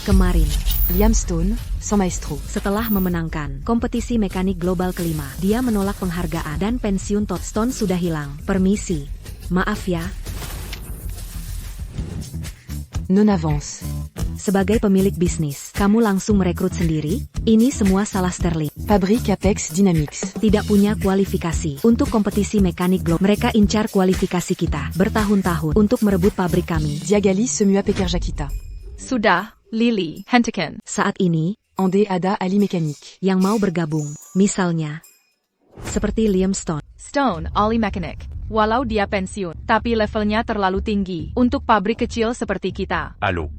Kemarin, Liam Stone, son maestro. setelah memenangkan kompetisi mekanik global kelima, dia menolak penghargaan dan pensiun. Todd Stone sudah hilang. Permisi. Maaf ya. Non avance. Sebagai pemilik bisnis, kamu langsung merekrut sendiri? Ini semua salah Sterling. Fabrique Apex Dynamics. Tidak punya kualifikasi untuk kompetisi mekanik global. Mereka incar kualifikasi kita bertahun-tahun untuk merebut pabrik kami. Diagali Semua Peker Jakita. Sudah, Lily, Hentiken. Saat ini, Andé Ada Ali Mécanique. yang mau bergabung, misalnya, seperti Liam Stone. Stone, Ali Mechanic. Walau dia pensiun, tapi levelnya terlalu tinggi untuk pabrik kecil seperti kita. Halo.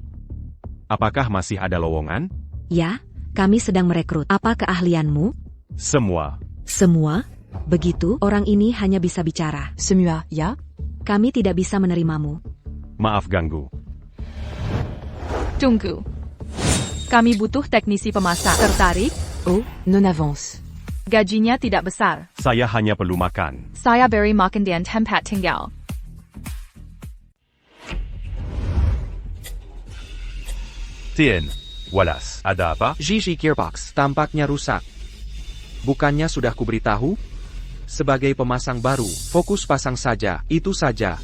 Apakah masih ada lowongan? Ya, kami sedang merekrut. Apa keahlianmu? Semua. Semua? Begitu, orang ini hanya bisa bicara. Semua, ya? Kami tidak bisa menerimamu. Maaf ganggu. Tunggu. Kami butuh teknisi pemasak. Tertarik? Oh, non avance. Gajinya tidak besar. Saya hanya perlu makan. Saya beri makan dan tempat tinggal. Tien. Wallace. Ada apa? Gigi Gearbox tampaknya rusak. Bukannya sudah kuberitahu? Sebagai pemasang baru, fokus pasang saja, itu saja.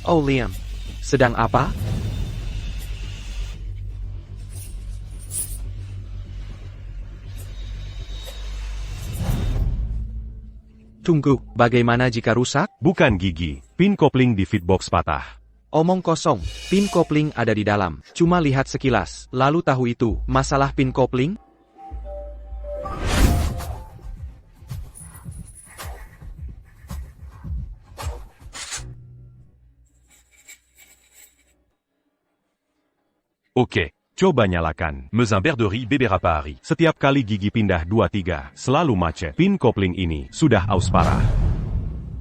Oh Liam, sedang apa? Tunggu, bagaimana jika rusak? Bukan gigi. Pin kopling di fitbox patah. Omong kosong, pin kopling ada di dalam. Cuma lihat sekilas, lalu tahu itu, masalah pin kopling? Oke. Coba nyalakan. Mesin Berderie beberapa hari. Setiap kali gigi pindah 2-3, selalu macet. Pin kopling ini sudah aus parah.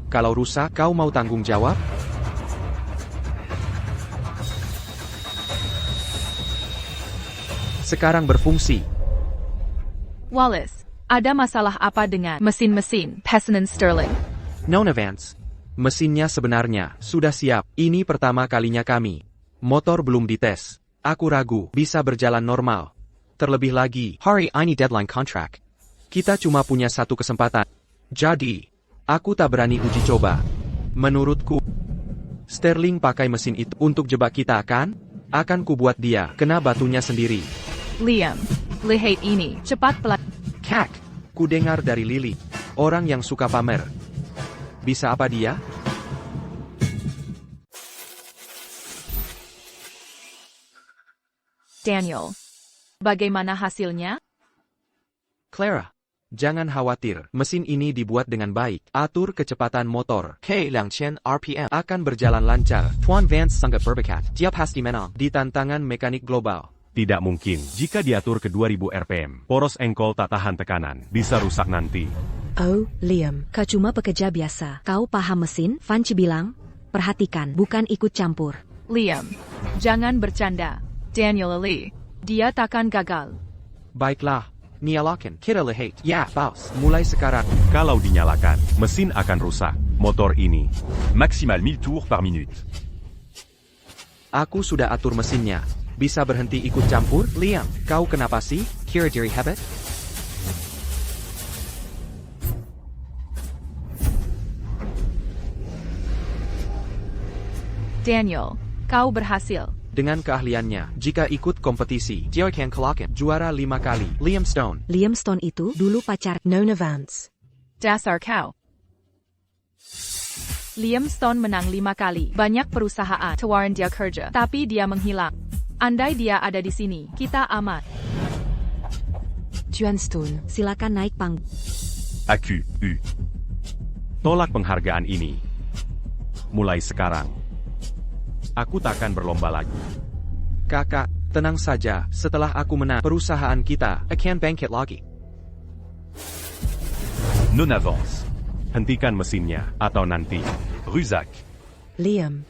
Kalau rusak, kau mau tanggung jawab? Sekarang berfungsi. Wallace, ada masalah apa dengan mesin-mesin Pesanan Sterling? Non avance. Mesinnya sebenarnya sudah siap. Ini pertama kalinya kami. Motor belum dites. Aku ragu bisa berjalan normal. Terlebih lagi, hari ini deadline contract. Kita cuma punya satu kesempatan. Jadi, aku tak berani uji coba. Menurutku, Sterling pakai mesin itu untuk jebak kita kan? Akan kubuat dia kena batunya sendiri. Liam, lihat ini, cepat Kak, ku dengar dari Lily, orang yang suka pamer. Bisa apa dia? Daniel. Bagaimana hasilnya? Clara, jangan khawatir, mesin ini dibuat dengan baik. Atur kecepatan motor, K2000 RPM, akan berjalan lancar. Tuan Vance sangat berbakat, dia pasti menang di tantangan mekanik global. Tidak mungkin. Jika diatur ke 2000 rpm, poros engkol tak tahan tekanan. Bisa rusak nanti. Oh, Liam, kau cuma pekerja biasa. Kau paham mesin? Vanci bilang, perhatikan, bukan ikut campur. Liam, jangan bercanda. Daniel Lee, dia takkan gagal. Baiklah, nyalakan. Kita lihat. Ya, boss. Mulai sekarang. Kalau dinyalakan, mesin akan rusak. Motor ini. Maksimal 1000 tours par minute. Aku sudah atur mesinnya. Bisa berhenti ikut campur? Liam, kau kenapa sih? Kira diri hebat? Daniel, kau berhasil. Dengan keahliannya, jika ikut kompetisi, dia akan kelak juara 5 kali. Liam Stone. Liam Stone itu dulu pacar Non avance. Dasar kau. Liam Stone menang 5 kali. Banyak perusahaan tawaran dia kerja, tapi dia menghilang. Andai dia ada di sini, kita aman. Tuan Stone. silakan naik panggung. AQ, U. Tolak penghargaan ini. Mulai sekarang. Aku takkan berlomba lagi. Kakak, tenang saja, setelah aku menang, perusahaan kita akan bangkit lagi. Non avance. Hentikan mesinnya, atau nanti. Rusak. Liam.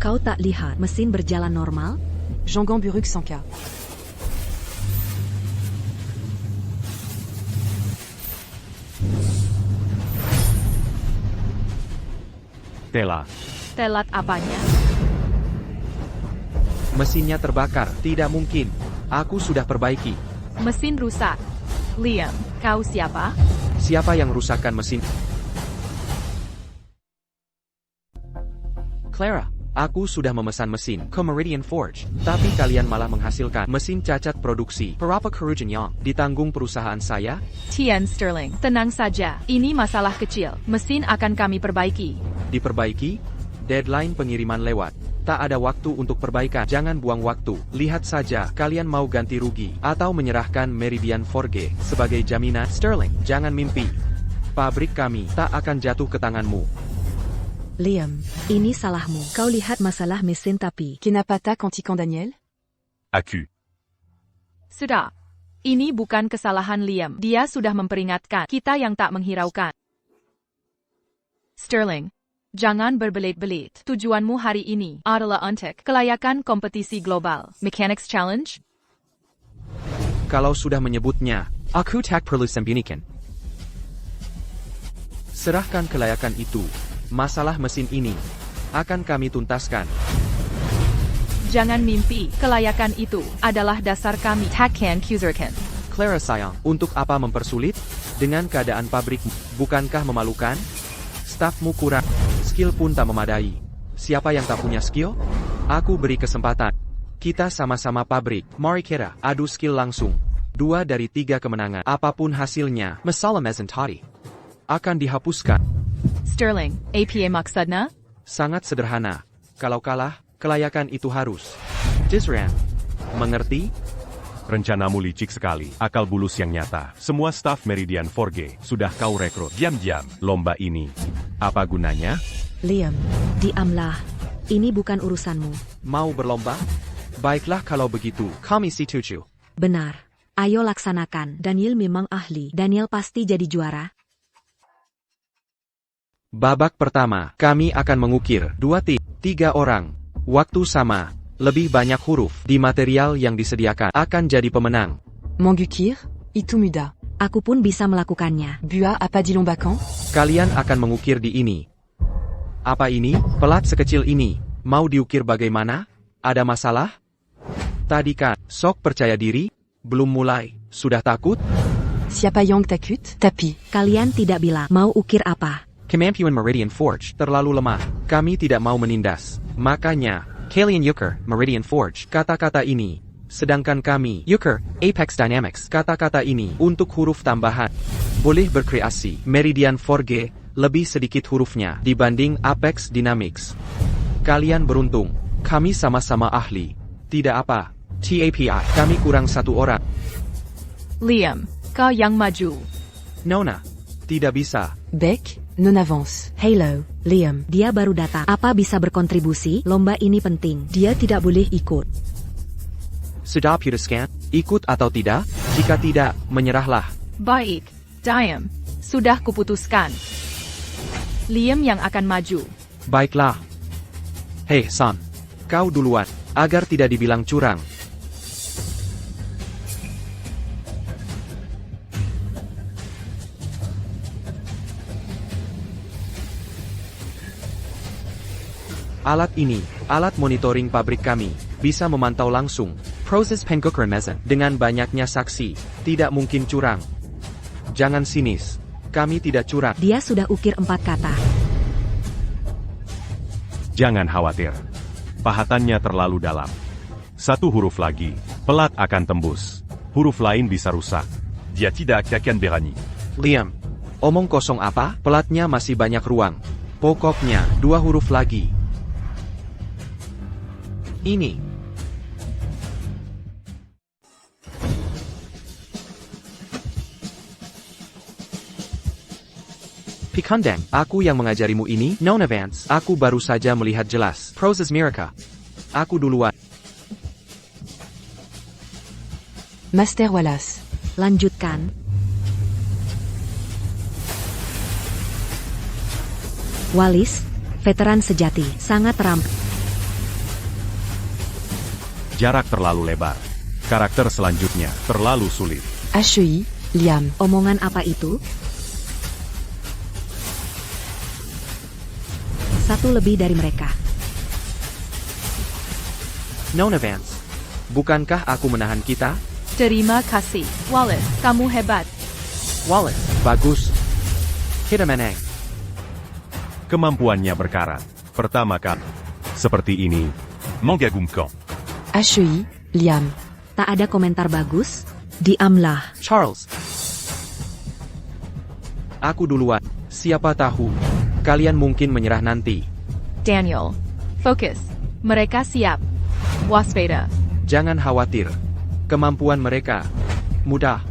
Kau tak lihat mesin berjalan normal? Jean-Gon Buruk 100K. Tela. Telat apanya? Mesinnya terbakar. Tidak mungkin. Aku sudah perbaiki. Mesin rusak. Liam, kau siapa? Siapa yang rusakkan mesin? Clara, aku sudah memesan mesin ke Meridian Forge, tapi kalian malah menghasilkan mesin cacat produksi. Berapa kerugian yang ditanggung perusahaan saya? Tian Sterling, tenang saja. Ini masalah kecil. Mesin akan kami perbaiki. Diperbaiki? Deadline pengiriman lewat. Tak ada waktu untuk perbaikan. Jangan buang waktu. Lihat saja, kalian mau ganti rugi atau menyerahkan Meridian Forge sebagai jaminan. Sterling, jangan mimpi. Pabrik kami tak akan jatuh ke tanganmu. Liam, Ini salahmu. Kau lihat masalah mesin tapi. Kenapa anti-camp Daniel? Aku. Sudah. Ini bukan kesalahan Liam. Dia sudah memperingatkan kita yang tak menghiraukan. Sterling, jangan berbelit-belit. Tujuanmu hari ini adalah untuk kelayakan kompetisi global. Mechanics Challenge? Kalau sudah menyebutnya, aku tak perlu sembunyikan. Serahkan kelayakan itu. Masalah mesin ini akan kami tuntaskan. Jangan mimpi. Kelayakan itu adalah dasar kami. Takkan kuzurkan. Clara sayang, untuk apa mempersulit? Dengan keadaan pabrik, bukankah memalukan? Stafmu kurang, skill pun tak memadai. Siapa yang tak punya skill? Aku beri kesempatan. Kita sama-sama pabrik. Mari kita adu skill langsung. 2 dari 3 kemenangan. Apapun hasilnya, masalah mesin tadi akan dihapuskan. Sterling, APA maksudnya? Sangat sederhana. Kalau kalah, kelayakan itu harus Disran. Mengerti? Rencanamu licik sekali, akal bulus yang nyata. Semua staf Meridian Forge sudah kau rekrut. Diam-diam, lomba ini. Apa gunanya? Liam, Diamlah. Ini bukan urusanmu. Mau berlomba? Baiklah kalau begitu, kami setuju. Benar. Ayo laksanakan. Daniel memang ahli. Daniel pasti jadi juara. Babak pertama, kami akan mengukir 2-3 orang. Waktu sama, lebih banyak huruf di material yang disediakan akan jadi pemenang. Mangukir, itu mudah. Aku pun bisa melakukannya. Bua apa di lomba camp? Kalian akan mengukir di ini. Apa ini? Pelat sekecil ini. Mau diukir bagaimana? Ada masalah? Tadi kan, sok percaya diri? Belum mulai, sudah takut? Siapa yang takut? Tapi. Kalian tidak bilang mau ukir apa. Kemampuan Meridian Forge terlalu lemah. Kami tidak mau menindas. Makanya, kalian Euchre, Meridian Forge, kata-kata ini. Sedangkan kami, Euchre, Apex Dynamics, kata-kata ini untuk huruf tambahan. Boleh berkreasi. Meridian Forge, lebih sedikit hurufnya dibanding Apex Dynamics. Kalian beruntung. Kami sama-sama ahli. Tidak apa. TAPI, kami kurang 1 orang. Liam, kau yang maju. Nona, tidak bisa. Beck, non avance. Halo, Liam. Dia baru datang. Apa bisa berkontribusi? Lomba ini penting. Dia tidak boleh ikut. Sudah putuskan, ikut atau tidak? Jika tidak, menyerahlah. Baik, Diam. Sudah kuputuskan. Liam yang akan maju. Baiklah. Hei, Son. Kau duluan, agar tidak dibilang curang. Alat ini, alat monitoring pabrik kami, bisa memantau langsung proses penggukuran mesin. Dengan banyaknya saksi, tidak mungkin curang. Jangan sinis, kami tidak curang. Dia sudah ukir 4 kata. Jangan khawatir. Pahatannya terlalu dalam. 1 huruf lagi, pelat akan tembus. Huruf lain bisa rusak. Dia tidak akan berani. Liam, omong kosong apa? Pelatnya masih banyak ruang. Pokoknya, 2 huruf lagi. Ini. Pikandang, aku yang mengajarimu ini, non advance. Aku baru saja melihat jelas. Proses Miracle. Aku duluan. Master Wallace. Lanjutkan. Wallis, veteran sejati, sangat terampil. Jarak terlalu lebar. Karakter selanjutnya terlalu sulit. HEI, Liam. Omongan apa itu? 1 lebih dari mereka. Nona Vance. Bukankah aku menahan kita? Terima kasih, Wallace. Kamu hebat. Wallace, bagus. Kita menang. Kemampuannya berkarat. Pertama kali. Seperti ini. Mengagumkan. HEI, Liam. Tak ada komentar bagus? Diamlah. Charles. Aku duluan. Siapa tahu. Kalian mungkin menyerah nanti. Daniel. Fokus. Mereka siap. Waspada. Jangan khawatir. Kemampuan mereka mudah.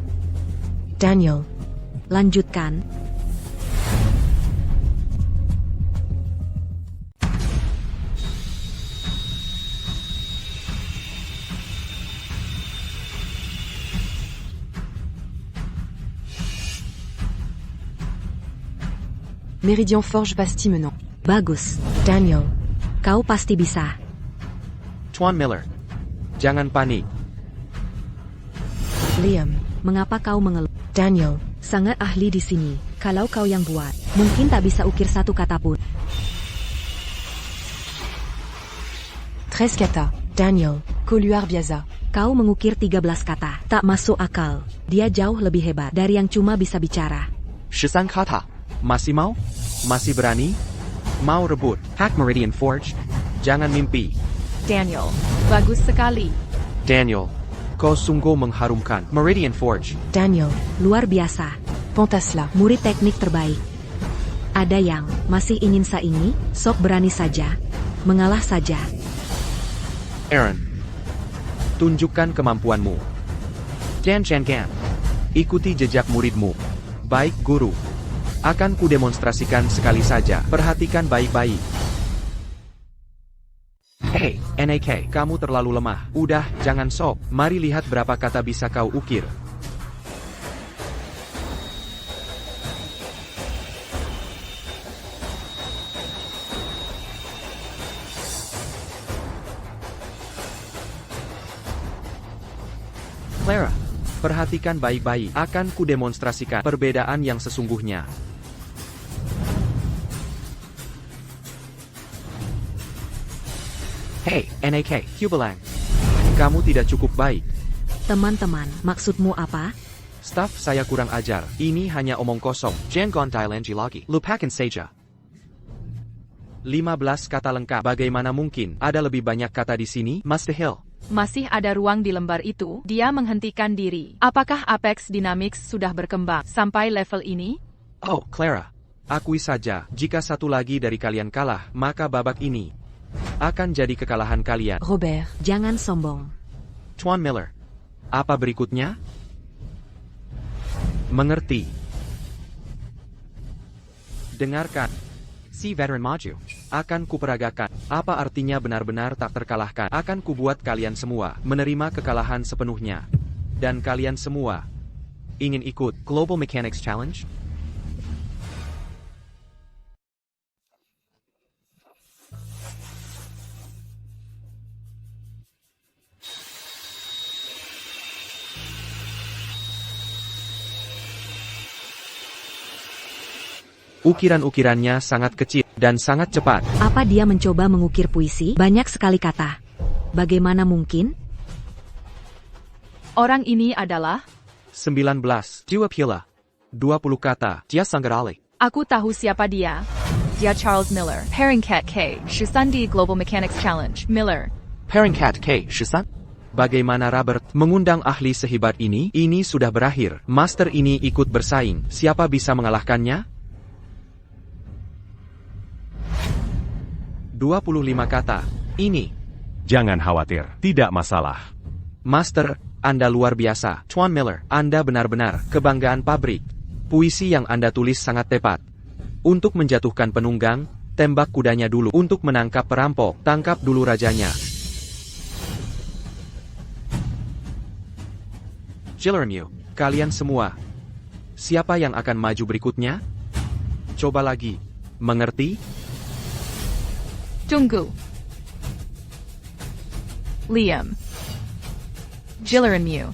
Daniel. Lanjutkan. Méridian Forge Basti menant. Bagus. Daniel. Kau pasti bisa. Tuan Miller. Jangan panik. Liam. Mengapa kau mengeluh? Daniel. Sangat ahli di sini. Kalau kau yang buat, mungkin tak bisa ukir satu kata pun. 13 kata. Daniel. Coluar Biaza. Kau mengukir 13 kata. Tak masuk akal. Dia jauh lebih hebat dari yang cuma bisa bicara. 13 kata. Masih mau? Masih berani? Mau rebut? Hack Meridian Forge? Jangan mimpi. Daniel. Bagus sekali. Daniel. Kau sungguh mengharumkan. Meridian Forge. Daniel. Luar biasa. Pontasla. Murid teknik terbaik. Ada yang masih ingin saingi? Sok berani saja. Mengalah saja. Aaron. Tunjukkan kemampuanmu. Gan. Ikuti jejak muridmu. Baik, guru. Akan kudemonstrasikan sekali saja. Perhatikan baik-baik. Hei, NAK, kamu terlalu lemah. Udah, jangan sok. Mari lihat berapa kata bisa kau ukir. Clara, perhatikan baik-baik. Akan kudemonstrasikan perbedaan yang sesungguhnya. Hei, NAK, Hubelang. Kamu tidak cukup baik. Teman-teman, maksudmu apa? Staff saya kurang ajar. Ini hanya omong kosong. Jangan dilanji lagi. Lupakan saja. 15 kata lengkap. Bagaimana mungkin? Ada lebih banyak kata di sini, Master Hill. Masih ada ruang di lembar itu. Dia menghentikan diri. Apakah Apex Dynamics sudah berkembang sampai level ini? Oh, Clara. Akui saja, jika satu lagi dari kalian kalah, maka babak ini akan jadi kekalahan kalian. Robert. Jangan sombong. Tuan Miller. Apa berikutnya? Mengerti. Dengarkan. Si veteran maju. Akan kuperagakan. Apa artinya benar-benar tak terkalahkan. Akan kubuat kalian semua menerima kekalahan sepenuhnya. Dan kalian semua ingin ikut Global Mechanics Challenge? Ukiran-ukirannya sangat kecil dan sangat cepat. Apa dia mencoba mengukir puisi? Banyak sekali kata. Bagaimana mungkin? Orang ini adalah... 19. Jiwa Pila. 20 kata. Dia Sanggarali. Aku tahu siapa dia. Dia Charles Miller. Haringcat K. Shusandi Global Mechanics Challenge. Miller. Haringcat K. Shusan? Bagaimana Robert mengundang ahli sehebat ini? Ini sudah berakhir. Master ini ikut bersaing. Siapa bisa mengalahkannya? 25 kata. Ini. Jangan khawatir, tidak masalah. Master, Anda luar biasa. Tuan Miller, Anda benar-benar kebanggaan pabrik. Puisi yang Anda tulis sangat tepat. Untuk menjatuhkan penunggang, tembak kudanya dulu. Untuk menangkap perampok, tangkap dulu rajanya. Gillermew, kalian semua. Siapa yang akan maju berikutnya? Coba lagi. Mengerti? Tunggu. Liam. Gillermew.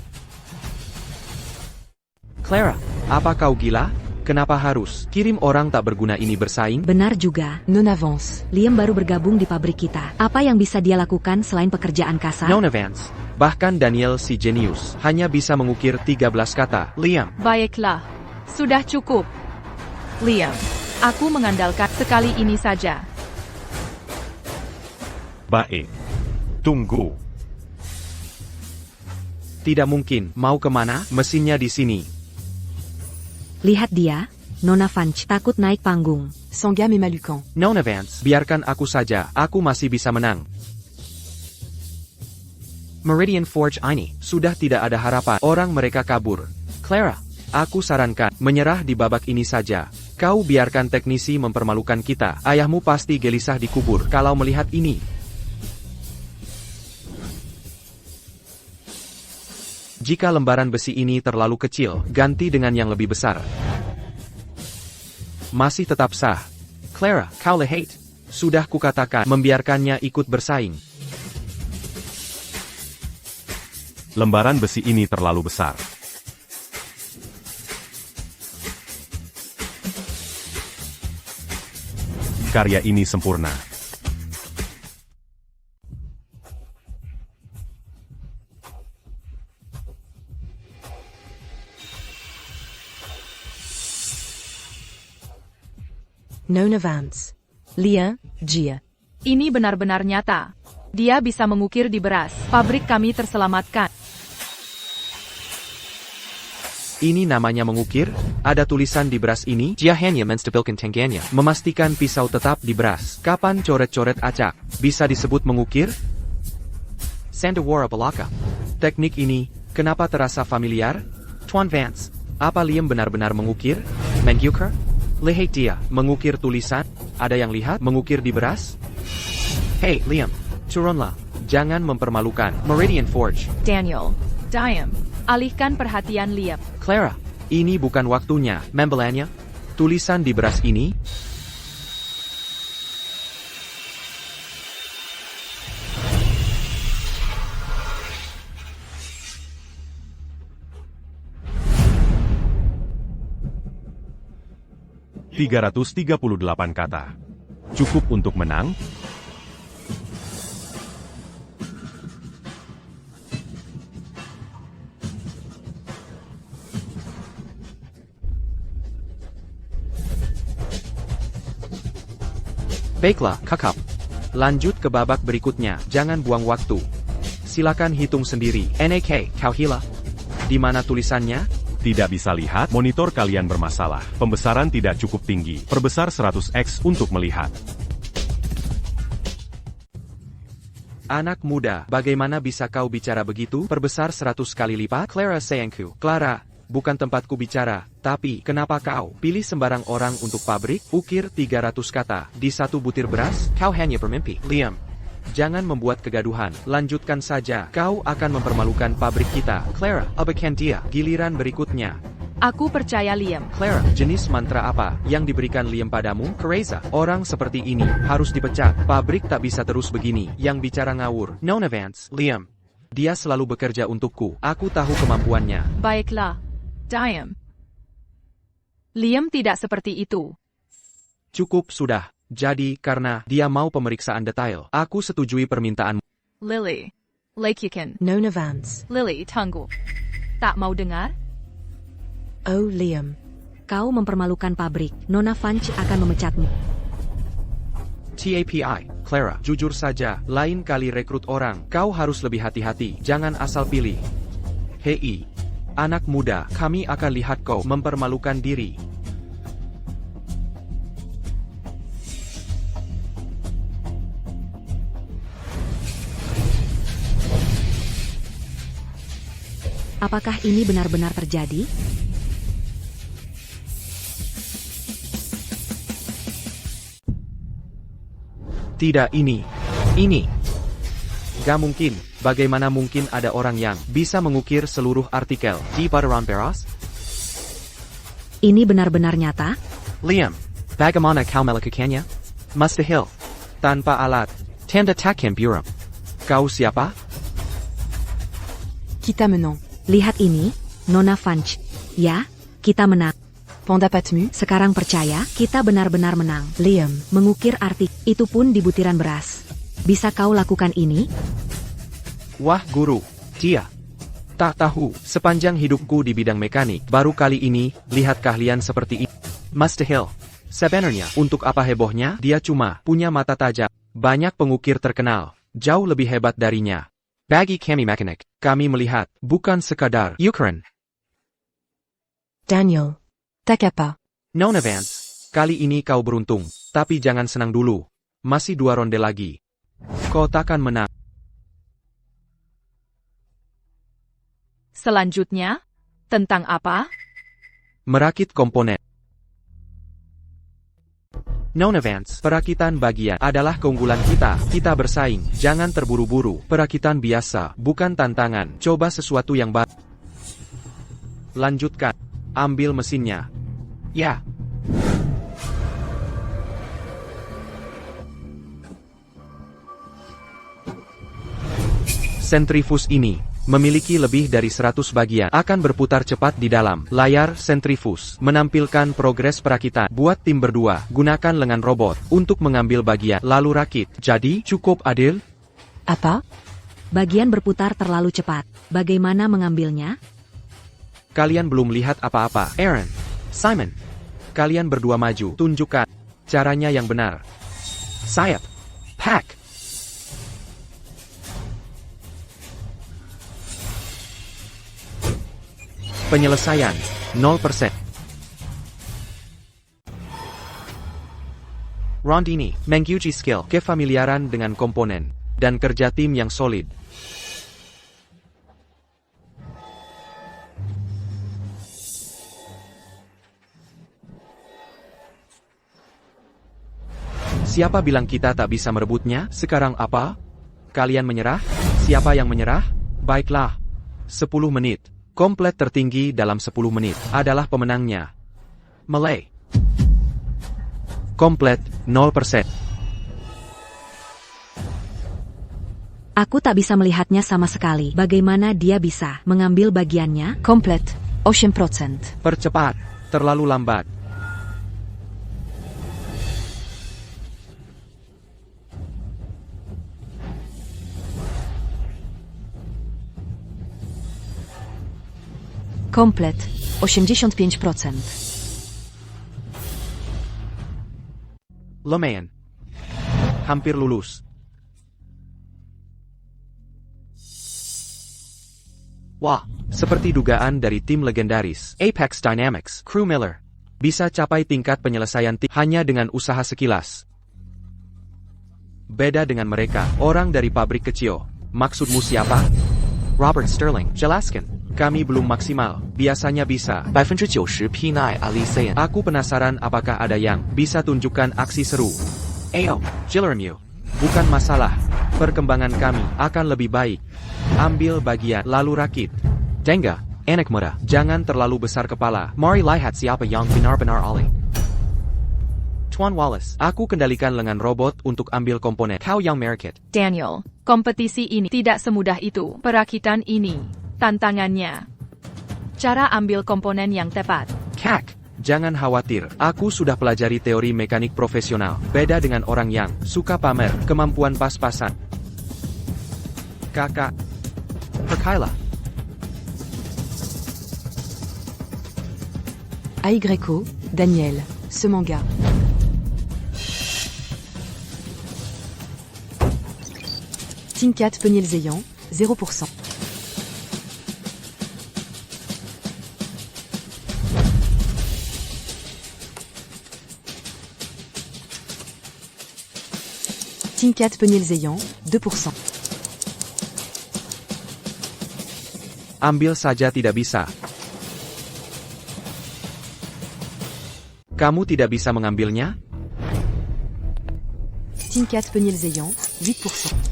Clara, apa kau gila? Kenapa harus kirim orang tak berguna ini bersaing? Benar juga. Non avance. Liam baru bergabung di pabrik kita. Apa yang bisa dia lakukan selain pekerjaan kasar? Non advance. Bahkan Daniel si jenius hanya bisa mengukir 13 kata. Liam, Baiklah. Sudah cukup. Liam, aku mengandalkan sekali ini saja. Baik. Tunggu. tidak mungkin. Mau kemana? Mesinnya di sini. Lihat dia, Nona Vanch takut naik panggung. Sangam et Malucan. Nona Vance, biarkan aku saja. Aku masih bisa menang. Meridian Forge ini sudah tidak ada harapan. Orang mereka kabur. Clara, aku sarankan menyerah di babak ini saja. Kau biarkan teknisi mempermalukan kita. Ayahmu pasti gelisah dikubur kalau melihat ini. Jika lembaran besi ini terlalu kecil, ganti dengan yang lebih besar. Masih tetap sah. Clara, kau lehate. Sudah kukatakan membiarkannya ikut bersaing. Lembaran besi ini terlalu besar. Karya ini sempurna. Nona Vance. Lien, Gia. Ini benar-benar nyata. Dia bisa mengukir di beras. Pabrik kami terselamatkan. Ini namanya mengukir? Ada tulisan di beras ini? Dia hanya menstabilkan tangannya. Memastikan pisau tetap di beras. Kapan coret-coret acak? Bisa disebut mengukir? Sandawara Balaka. Teknik ini, kenapa terasa familiar? Tuan Vance, apa Liam benar-benar mengukir? Mengukir? Lihat dia, mengukir tulisan? Ada yang lihat mengukir di beras? Hey, Liam, turunlah. Jangan mempermalukan. Meridian Forge. Daniel, diam. Alihkan perhatian Liam. Clara, ini bukan waktunya. Membelanya? Tulisan di beras ini? ...338 kata. Cukup untuk menang? Baiklah, kakak. Lanjut ke babak berikutnya. Jangan buang waktu. Silakan hitung sendiri. NAK, kau hila. Di mana tulisannya? Tidak bisa lihat, monitor kalian bermasalah. Pembesaran tidak cukup tinggi. Perbesar 100x untuk melihat. Anak muda, bagaimana bisa kau bicara begitu? Perbesar 100 kali lipat? Clara sayangku. Clara, bukan tempatku bicara. Tapi, kenapa kau pilih sembarang orang untuk pabrik? Ukir 300 kata di satu butir beras? Kau hanya bermimpi. Liam, jangan membuat kegaduhan. Lanjutkan saja. Kau akan mempermalukan pabrik kita. Clara, abaikan dia. Giliran berikutnya. Aku percaya Liam. Clara, jenis mantra apa yang diberikan Liam padamu? Kereza, orang seperti ini harus dipecat. Pabrik tak bisa terus begini. Yang bicara ngawur. Nona Vance, Liam. Dia selalu bekerja untukku. Aku tahu kemampuannya. Baiklah. Diam. Liam tidak seperti itu. Cukup sudah. Jadi, karena dia mau pemeriksaan detail, aku setujui permintaanmu. Lily. Lakukan. Nona Vance. Lily, tunggu. Tak mau dengar? Oh, Liam. Kau mempermalukan pabrik. Nona Vanch akan memecatmu. TAPI, Clara, jujur saja, lain kali rekrut orang, kau harus lebih hati-hati, jangan asal pilih. Hei, anak muda, kami akan lihat kau mempermalukan diri. Apakah ini benar-benar terjadi? Tidak ini. Ini. Gak mungkin. Bagaimana mungkin ada orang yang bisa mengukir seluruh artikel di Paderan Peras? Ini benar-benar nyata? Liam, bagaimana kau melakukannya? Mustahil. Tanpa alat. Tanda takkan buram. Kau siapa? Kita menang. Lihat ini, Nona Vanch. Ya, kita menang. Panda Patmu. Sekarang percaya, kita benar-benar menang. Liam. Mengukir artik, itu pun di butiran beras. Bisa kau lakukan ini? Wah guru, dia. Tak tahu, sepanjang hidupku di bidang mekanik, baru kali ini, lihat keahlian seperti ini. Mustahil. Sebenarnya, untuk apa hebohnya, dia cuma punya mata tajam. Banyak pengukir terkenal, jauh lebih hebat darinya. Bagi kami mekanik, kami melihat, bukan sekadar ukuran. Daniel. Takapa. Nona Vance, kali ini kau beruntung, tapi jangan senang dulu. Masih 2 ronde lagi. Kau takkan menang. Selanjutnya, tentang apa? Merakit komponen. Nona Vance, perakitan bagian adalah keunggulan kita. Kita bersaing, jangan terburu-buru. Perakitan biasa, bukan tantangan. Coba sesuatu yang baru. Lanjutkan. Ambil mesinnya. Ya. Sentrifus ini memiliki lebih dari 100 bagian, akan berputar cepat di dalam layar sentrifus, menampilkan progres perakitan. Buat tim berdua, gunakan lengan robot untuk mengambil bagian, lalu rakit. Jadi, cukup adil? Apa? Bagian berputar terlalu cepat. Bagaimana mengambilnya? Kalian belum lihat apa-apa. Aaron, Simon, kalian berdua maju, tunjukkan caranya yang benar. Sayap, Pack. Penyelesaian, 0%. Round ini, menguji skill, kefamiliaran dengan komponen, dan kerja tim yang solid. Siapa bilang kita tak bisa merebutnya? Sekarang apa? Kalian menyerah? Siapa yang menyerah? Baiklah. 10 menit. Komplet tertinggi dalam 10 menit adalah pemenangnya. Malay. Komplet, 0%. Aku tak bisa melihatnya sama sekali. Bagaimana dia bisa mengambil bagiannya? Komplet. 8%. Percepat. Terlalu lambat. Komplet. 85%. Lumayan. Hampir lulus. Wah, seperti dugaan dari tim legendaris Apex Dynamics, Crew Miller. Bisa capai tingkat penyelesaian tim hanya dengan usaha sekilas. Beda dengan mereka, orang dari pabrik kecil. Maksudmu siapa? Robert Sterling, jelaskan. Kami belum maksimal, biasanya bisa. 90% P9 Alisayan. Aku penasaran apakah ada yang bisa tunjukkan aksi seru. Ayo, Jillermu. Bukan masalah. Perkembangan kami akan lebih baik. Ambil bagian, lalu rakit. Denga, anak muda, jangan terlalu besar kepala. Mari lihat siapa yang benar-benar ahli. Tuan Wallace, aku kendalikan lengan robot untuk ambil komponen. Kau yang merakit. Daniel, kompetisi ini tidak semudah itu. Perakitan ini, tantangannya. Cara ambil komponen yang tepat. Kak, jangan khawatir. Aku sudah pelajari teori mekanik profesional. Beda dengan orang yang suka pamer kemampuan pas-pasan. Kakak, perkailah. Aigreco, Daniel, Semanga. Tinkat Penilzeyan, 0%. Tinkat Penilzeyan, 2%. Ambil saja tidak bisa. Kamu tidak bisa mengambilnya? Tinkat Penilzeyan, 8%.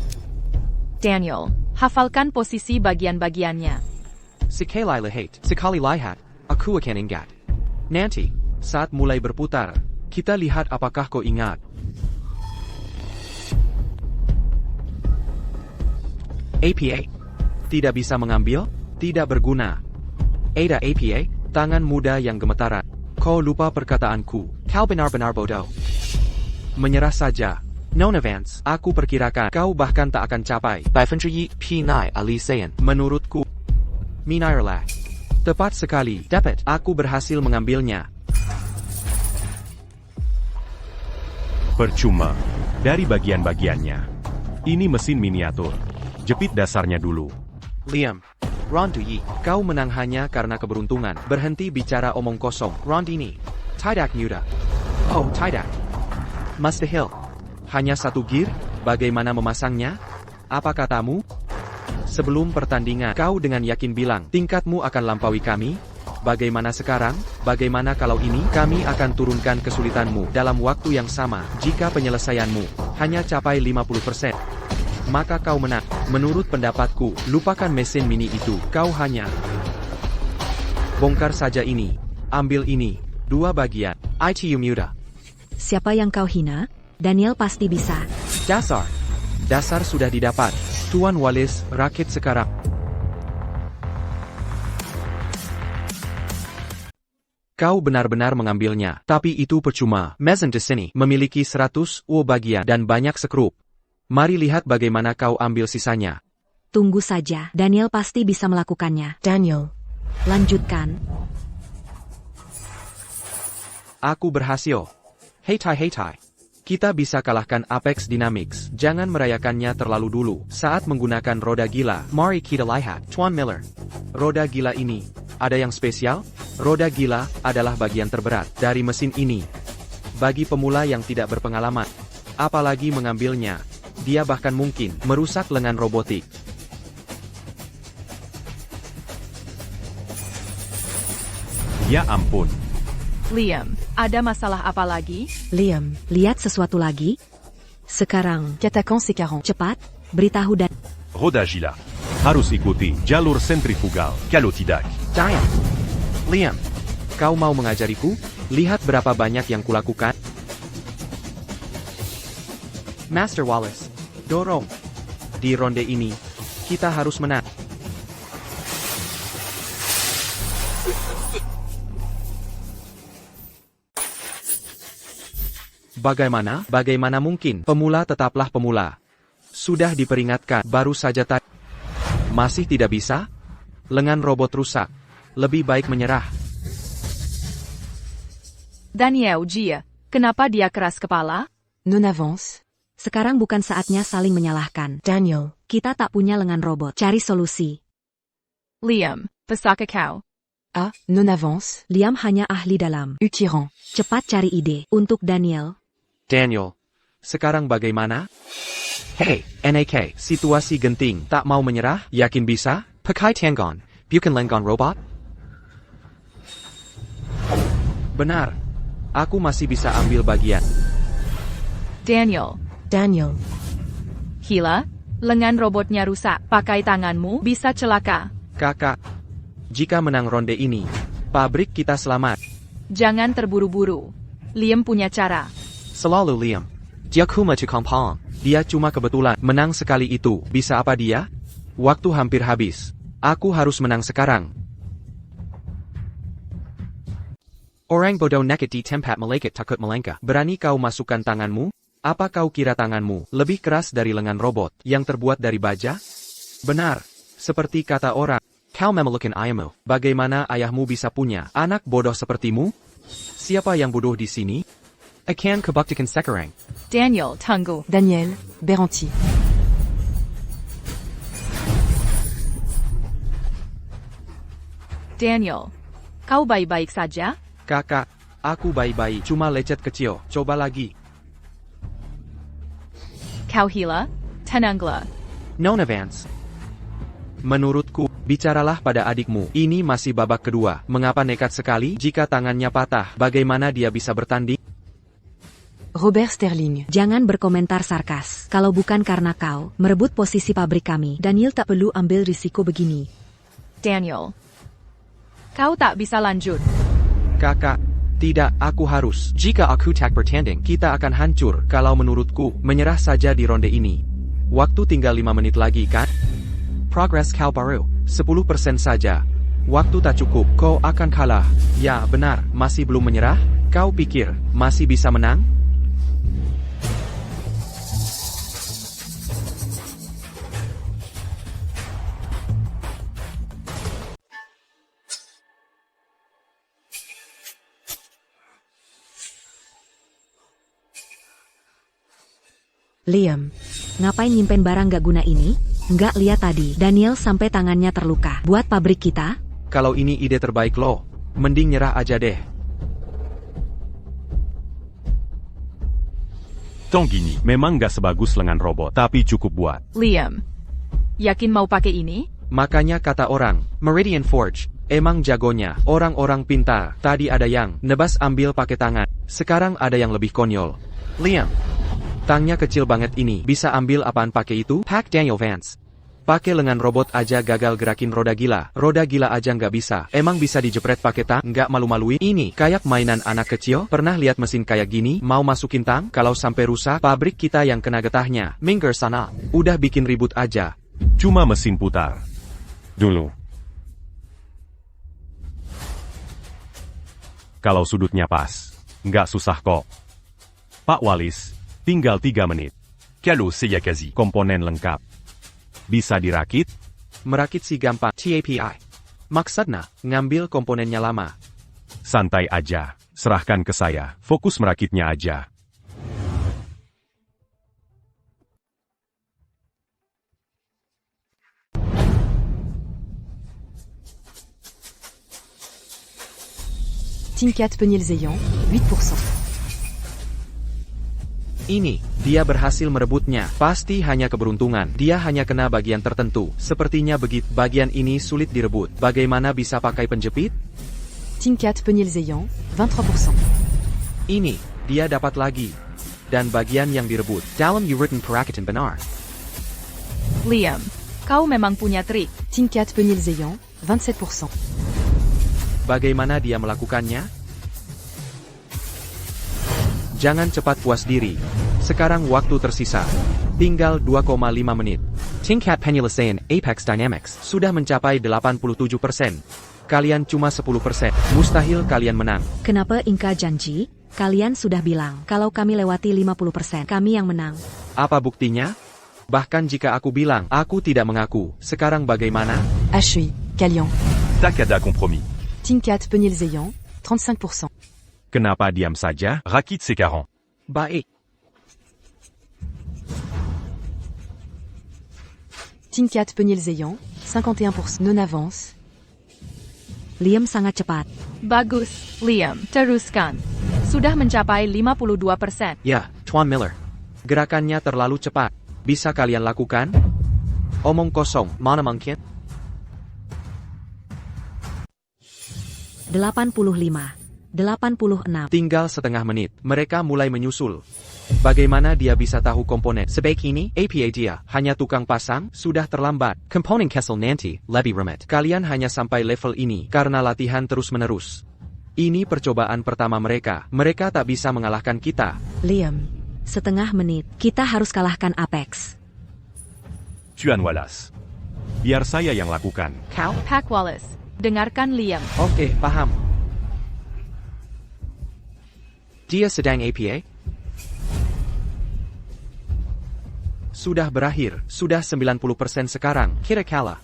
Daniel, hafalkan posisi bagian-bagiannya. Sekali lihat, aku akan ingat. Nanti, saat mulai berputar, kita lihat apakah kau ingat. APA. Tidak bisa mengambil, tidak berguna. Ada APA, tangan muda yang gemetaran. Kau lupa perkataanku. Kau benar-benar bodoh. Menyerah saja. Non-advance. Aku perkirakan kau bahkan tak akan capai. 1%P9 alisayan. Menurutku. Minairlah. Tepat sekali. Dapat. Aku berhasil mengambilnya. Percuma. Dari bagian-bagiannya. Ini mesin miniatur. Jepit dasarnya dulu. Liam. Round Yi. Kau menang hanya karena keberuntungan. Berhenti bicara omong kosong. Round ini. Tidak mudah. Oh, tidak. Mustahil. Hanya satu gear? Bagaimana memasangnya? Apa katamu? Sebelum pertandingan, kau dengan yakin bilang, tingkatmu akan lampaui kami? Bagaimana sekarang? Bagaimana kalau ini? Kami akan turunkan kesulitanmu dalam waktu yang sama. Jika penyelesaianmu hanya capai 50%, maka kau menang. Menurut pendapatku, lupakan mesin mini itu. Kau hanya bongkar saja ini. Ambil ini. 2 bagian. Itu mudah. Siapa yang kau hina? Daniel pasti bisa. Dasar. Dasar sudah didapat. Tuan Wallace, rakit sekarang. Kau benar-benar mengambilnya. Tapi itu percuma. Mesin di sini memiliki 100 bagian dan banyak skrup. Mari lihat bagaimana kau ambil sisanya. Tunggu saja, Daniel pasti bisa melakukannya. Daniel. Lanjutkan. Aku berhasil. Hei Tai. Kita bisa kalahkan Apex Dynamics. Jangan merayakannya terlalu dulu. Saat menggunakan roda gila, mari kita lihat. Tuan Miller. Roda gila ini, ada yang spesial? Roda gila adalah bagian terberat dari mesin ini. Bagi pemula yang tidak berpengalaman, apalagi mengambilnya, dia bahkan mungkin merusak lengan robotik. Ya ampun. Liam, ada masalah apa lagi? Liam. Lihat sesuatu lagi? Sekarang, Katakan C40. cepat, beritahu dan... Roda gila. Harus ikuti jalur sentrifugal. Kalau tidak, Giant. Liam, kau mau mengajariku? Lihat berapa banyak yang kulakukan. Master Wallace, dorong. Di ronde ini, kita harus menang. Bagaimana mungkin? Pemula tetaplah pemula. Sudah diperingatkan, baru saja tadi. Masih tidak bisa? Lengan robot rusak. Lebih baik menyerah. Daniel Jia, kenapa dia keras kepala? Non avance. Sekarang bukan saatnya saling menyalahkan. Daniel. Kita tak punya lengan robot. Cari solusi. Liam, pesaka kau. A. Non avance. Liam hanya ahli dalam. Ukiran. Cepat cari ide. Untuk Daniel. Daniel, sekarang bagaimana? Hei, NAK, situasi genting. Tak mau menyerah? Yakin bisa? Pakai Tianggon, bukan lengan robot? Benar. Aku masih bisa ambil bagian. Daniel, Hila, lengan robotnya rusak. Pakai tanganmu, bisa celaka. Kakak, jika menang ronde ini, pabrik kita selamat. Jangan terburu-buru. Liam punya cara. Selalu Liam. Dia cuma kompang. Dia cuma kebetulan menang sekali itu. Bisa apa dia? Waktu hampir habis. Aku harus menang sekarang. Orang bodoh naked di tempat malaikat takut melangkah. Berani kau masukkan tanganmu? Apa kau kira tanganmu lebih keras dari lengan robot yang terbuat dari baja? Benar. Seperti kata orang. Kau memelukkan ayahmu. Bagaimana ayahmu bisa punya anak bodoh sepertimu? Siapa yang bodoh di sini? Akan kebuktikan sekarang. Daniel, tunggu. Daniel. Beranti. Daniel, kau baik-baik saja? Kakak, aku baik-baik. Cuma lecet kecil. Coba lagi. Kau Hila, tenanglah. Non advance. Menurutku, bicaralah pada adikmu. Ini masih babak kedua. Mengapa nekat sekali? Jika tangannya patah, bagaimana dia bisa bertanding? Robert Sterling. Jangan berkomentar sarkas. Kalau bukan karena kau merebut posisi pabrik kami, Daniel tak perlu ambil risiko begini. Daniel, kau tak bisa lanjut. Kakak, tidak, aku harus. Jika aku tak bertanding, kita akan hancur. Kalau menurutku, menyerah saja di ronde ini. Waktu tinggal 5 menit lagi kan? Progres kau baru, 10% saja. Waktu tak cukup, kau akan kalah. Ya, benar, masih belum menyerah? Kau pikir, masih bisa menang? Liam, ngapain nyimpen barang gak guna ini? Nggak lihat tadi, Daniel sampai tangannya terluka. Buat pabrik kita? Kalau ini ide terbaik lo, mending nyerah aja deh. Tong gini, memang nggak sebagus lengan robot, tapi cukup buat. Liam, yakin mau pakai ini? Makanya kata orang, Meridian Forge, emang jagonya, orang-orang pintar. Tadi ada yang nebas ambil pakai tangan, sekarang ada yang lebih konyol. Liam, tangnya kecil banget ini, bisa ambil apaan pakai itu? Pack Daniel Vance. Pakai lengan robot aja gagal gerakin roda gila aja nggak bisa. Emang bisa dijepret pakai tang? Nggak malu-maluin? Ini kayak mainan anak kecil. Pernah lihat mesin kayak gini? Mau masukin tang? Kalau sampai rusak, pabrik kita yang kena getahnya. Minggir sana. Udah bikin ribut aja. Cuma mesin putar. Dulu. Kalau sudutnya pas, nggak susah kok. Pak Walis, tinggal 3 menit. Kalau saya kasih komponen lengkap. Bisa dirakit? Merakit sih gampang. TAPI. Maksudnya, ngambil komponennya lama. Santai aja, serahkan ke saya, fokus merakitnya aja. Tinkat Penilzeyan, 8%. Ini, dia berhasil merebutnya. Pasti hanya keberuntungan. Dia hanya kena bagian tertentu. Sepertinya begitu. Bagian ini sulit direbut. Bagaimana bisa pakai penjepit? Tinkat Penilzeyan, 23%. Ini, dia dapat lagi. Dan bagian yang direbut. Dalam Uritan Perakitan benar. Liam, kau memang punya trik. Tinkat Penilzeyan, 27%. Bagaimana dia melakukannya? Jangan cepat puas diri. Sekarang waktu tersisa. Tinggal 2,5 menit. Tinkat Penilzeyan Apex Dynamics sudah mencapai 87%. Kalian cuma 10%. Mustahil kalian menang. Kenapa Inka janji? Kalian sudah bilang, kalau kami lewati 50%, kami yang menang. Apa buktinya? Bahkan jika aku bilang, aku tidak mengaku. Sekarang bagaimana? Achui, Kalian. Takada kompromi. Tinkat Penilzeyan, 35%. Kenapa diam saja? Rakit sekarang. Baik. Tinkat Penilzeyan, 51%. Non avance. Liam sangat cepat. Bagus, Liam. Teruskan. Sudah mencapai 52%. Ya, Tuan Miller. Gerakannya terlalu cepat. Bisa kalian lakukan? Omong kosong, mana mungkin? 85. 86. Tinggal setengah menit. Mereka mulai menyusul. Bagaimana dia bisa tahu komponen? Sebaik ini, APA dia hanya tukang pasang, sudah terlambat. Komponen Kessel nanti, lebih rumit. Kalian hanya sampai level ini karena latihan terus-menerus. Ini percobaan pertama mereka. Mereka tak bisa mengalahkan kita. Liam, setengah menit. Kita harus kalahkan Apex. Tuan Wallace. Biar saya yang lakukan. Kau? Pack Wallace, dengarkan Liam. Oke, paham. Dia sedang APA? Sudah berakhir, sudah 90% sekarang, kita kalah.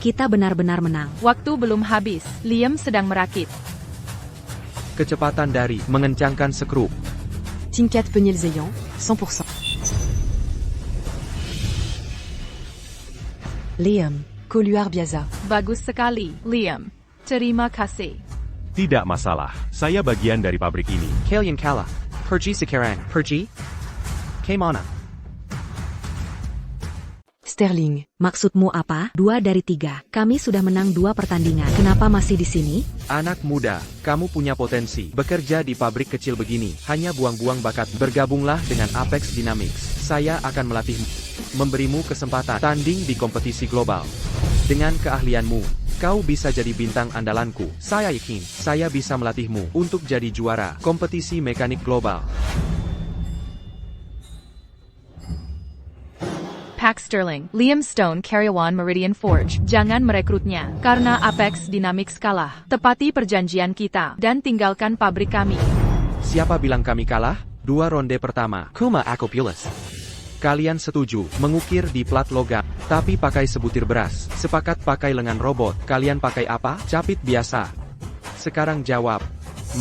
Kita benar-benar menang. Waktu belum habis. Liam sedang merakit. Kecepatan dari mengencangkan skru. Tinkat Penilzeyan, 100%. Liam, Coluar Biaza. Bagus sekali, Liam. Terima kasih. Tidak masalah, saya bagian dari pabrik ini. Kalian kalah. Pergi sekarang. Pergi? Kemana? Sterling. maksudmu apa? 2 dari 3. Kami sudah menang 2 pertandingan. Kenapa masih di sini? Anak muda, kamu punya potensi. Bekerja di pabrik kecil begini, hanya buang-buang bakat. Bergabunglah dengan Apex Dynamics. Saya akan melatihmu. Memberimu kesempatan tanding di kompetisi global. Dengan keahlianmu, Kau bisa jadi bintang andalanku. Saya yakin, saya bisa melatihmu untuk jadi juara kompetisi mekanik global. Pack Sterling, Liam Stone karyawan Meridian Forge. Jangan merekrutnya, karena Apex Dynamics kalah. Tepati perjanjian kita, dan tinggalkan pabrik kami. Siapa bilang kami kalah? 2 ronde pertama. Kuma Akopulus. Kalian setuju mengukir di plat logam, tapi pakai sebutir beras. Sepakat pakai lengan robot. Kalian pakai apa? Capit biasa. Sekarang jawab.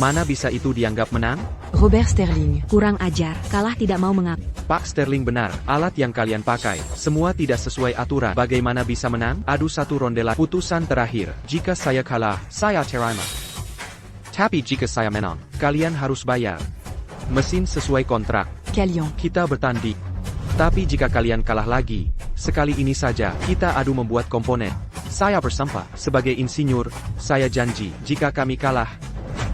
Mana bisa itu dianggap menang? Robert Sterling. Kurang ajar, kalah tidak mau mengaku. Pak Sterling benar, alat yang kalian pakai, semua tidak sesuai aturan. Bagaimana bisa menang? Adu 1 ronde lagi. Putusan terakhir, jika saya kalah, saya terima. Tapi jika saya menang, Kalian harus bayar. Mesin sesuai kontrak. Kalian. Kita bertanding. Tapi jika kalian kalah lagi, sekali ini saja, kita adu membuat komponen. saya bersumpah. Sebagai insinyur, saya janji, jika kami kalah,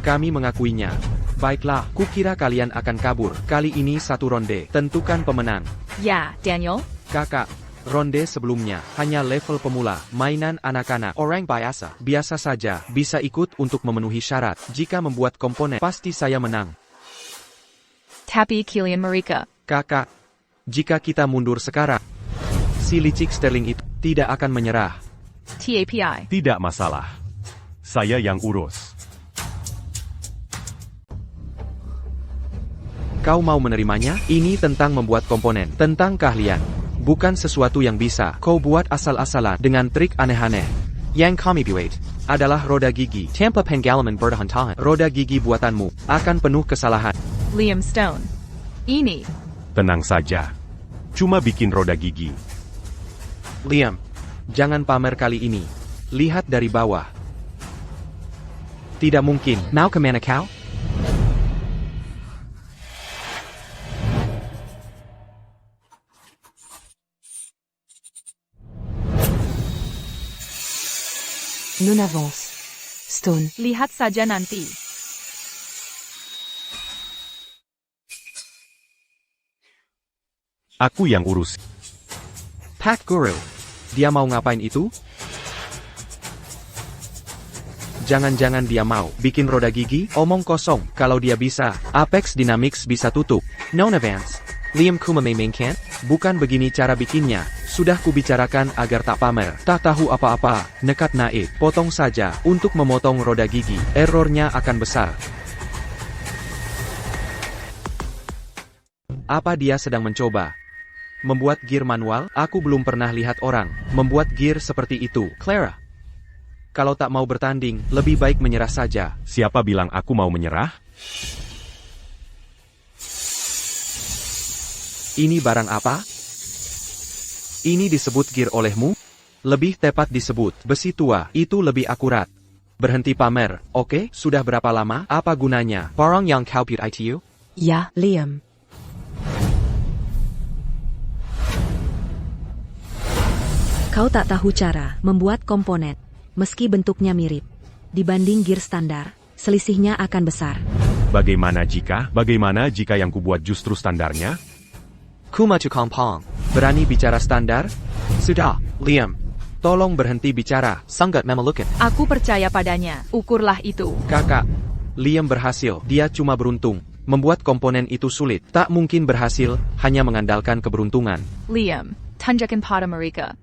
kami mengakuinya. Baiklah, kukira kalian akan kabur. Kali ini 1 ronde, tentukan pemenang. Ya, Daniel. Kakak, ronde sebelumnya, hanya level pemula, mainan anak-anak. Orang biasa. Biasa saja, bisa ikut untuk memenuhi syarat. Jika membuat komponen, pasti saya menang. Tapi Kilian Marika. Kakak, jika kita mundur sekarang, si licik Sterling itu tidak akan menyerah. TAPI. Tidak masalah. Saya yang urus. Kau mau menerimanya? Ini tentang membuat komponen, tentang keahlian. Bukan sesuatu yang bisa kau buat asal-asalan dengan trik aneh-aneh. Yang kami buat Adalah roda gigi. tanpa pengalaman bertahun-tahun. Roda gigi buatanmu akan penuh kesalahan. Liam Stone. Ini. Tenang saja. Cuma bikin roda gigi. Liam, jangan pamer kali ini. Lihat dari bawah. Tidak mungkin. Mau kemana kau? Non avance. Stone. Lihat saja nanti. Aku yang urus. Pack Guru. Dia mau ngapain itu? Jangan-jangan dia mau bikin roda gigi? Omong kosong. Kalau dia bisa, Apex Dynamics bisa tutup. Non avance. Liam Kuma mainkan? Bukan begini cara bikinnya. Sudah kubicarakan agar tak pamer. Tak tahu apa-apa. Nekat naik. Potong saja. Untuk memotong roda gigi, errornya akan besar. Apa dia sedang mencoba? Membuat gear manual? Aku belum pernah lihat orang membuat gear seperti itu. Clara, kalau tak mau bertanding, lebih baik menyerah saja. Siapa bilang aku mau menyerah? Ini barang apa? Ini disebut gear olehmu? Lebih tepat disebut besi tua, itu lebih akurat. Berhenti pamer, oke? Sudah berapa lama? Apa gunanya? Barang yang kau buat itu? Ya, Liam. Kau tak tahu cara membuat komponen, meski bentuknya mirip. Dibanding gear standar, selisihnya akan besar. Bagaimana jika yang kubuat justru standarnya? Kuma tukang pong. Berani bicara standar? Sudah, Liam. Tolong berhenti bicara. Sangat memelukan. Aku percaya padanya. Ukurlah itu. Kakak, Liam berhasil. Dia cuma beruntung. Membuat komponen itu sulit. Tak mungkin berhasil, hanya mengandalkan keberuntungan. Liam. Tunjukkan pada mereka.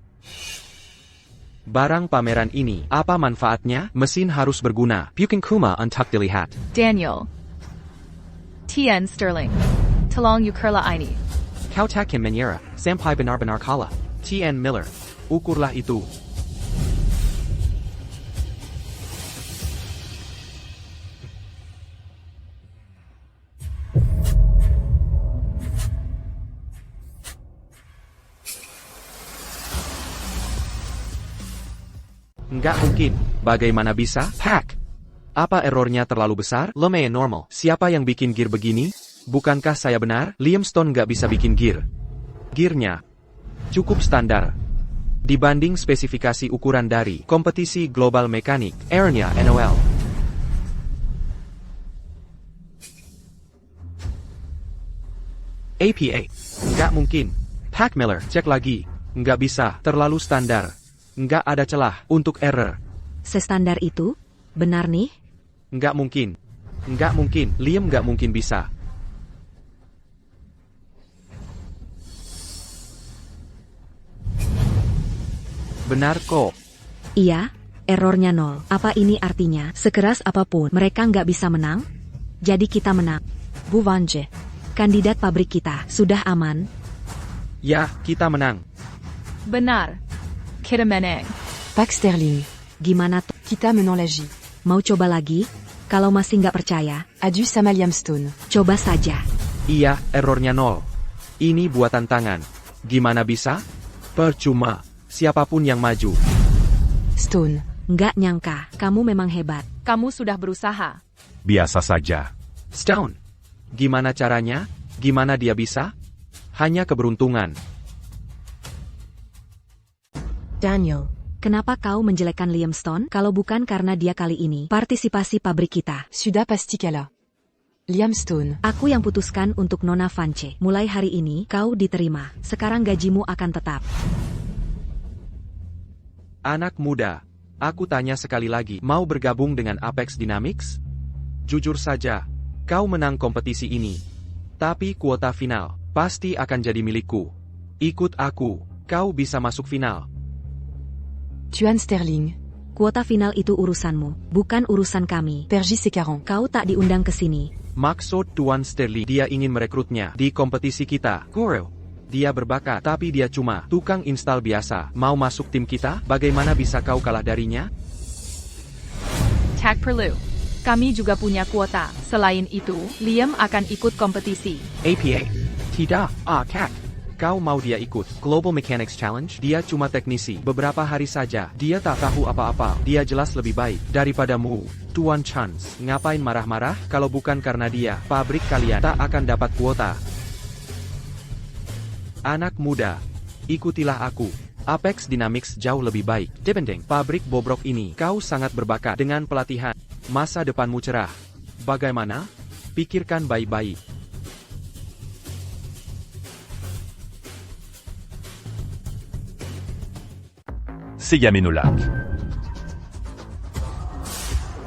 Barang pameran ini, apa manfaatnya? Mesin harus berguna. Bukan Kuma untuk dilihat. Daniel. Tien Sterling. Tolong ukurlah ini. Kau takkan menyerah, sampai benar-benar kalah. T.N. Miller. Ukurlah itu. Enggak mungkin. Bagaimana bisa? Pack. Apa errornya terlalu besar? Lumayan normal. Siapa yang bikin gear begini? Bukankah saya benar? Liam Stone nggak bisa bikin gear. Gearnya cukup standar. Dibanding spesifikasi ukuran dari kompetisi global mekanik, Airnya NOL. APA. Nggak mungkin. Pack Miller. Cek lagi. Nggak bisa. Terlalu standar. Nggak ada celah untuk error. Sestandar itu? Benar nih? Nggak mungkin. Nggak mungkin, Liam nggak mungkin bisa. Benar kok. Iya, errornya 0. Apa ini artinya? Sekeras apapun, mereka nggak bisa menang? Jadi kita menang. Bu Vanje, kandidat pabrik kita, sudah aman? Ya, kita menang. Benar. Kita menang. Pax Sterling. Gimana tuh? Kita menang lagi. Mau coba lagi? Kalau masih nggak percaya, Adieu sama Liam Stone. coba saja. Iya, errornya 0. Ini buatan tangan. Gimana bisa? Percuma. Siapapun yang maju. Stone. Nggak nyangka, kamu memang hebat. Kamu sudah berusaha. Biasa saja. Stone. Gimana caranya? Gimana dia bisa? Hanya keberuntungan. Daniel. Kenapa kau menjelekkan Liam Stone kalau bukan karena dia kali ini partisipasi pabrik kita? Suda Pasticala. Liam Stone. Aku yang putuskan untuk Nona Vance. Mulai hari ini kau diterima. Sekarang gajimu akan tetap. Anak muda, aku tanya sekali lagi, mau bergabung dengan Apex Dynamics? Jujur saja, kau menang kompetisi ini. Tapi kuota final pasti akan jadi milikku. Ikut aku, kau bisa masuk final. Tuan Sterling. Kuota final itu urusanmu, bukan urusan kami. Pergis Secaron. Kau tak diundang ke sini. Maksud Tuan Sterling, dia ingin merekrutnya di kompetisi kita. Guru, dia berbakat, tapi dia cuma tukang install biasa. Mau masuk tim kita? Bagaimana bisa kau kalah darinya? Tak perlu. Kami juga punya kuota. Selain itu, Liam akan ikut kompetisi. APA. Tidak, Kat. Kau mau dia ikut Global Mechanics Challenge? Dia cuma teknisi. Beberapa hari saja. Dia tak tahu apa-apa. Dia jelas lebih baik daripadamu. Tuan Chance, ngapain marah-marah? Kalau bukan karena dia, pabrik kalian tak akan dapat kuota. Anak muda, ikutilah aku. Apex Dynamics jauh lebih baik dibanding pabrik bobrok ini. Kau sangat berbakat dengan pelatihan. Masa depanmu cerah. Bagaimana? Pikirkan baik-baik. Sigaminulak.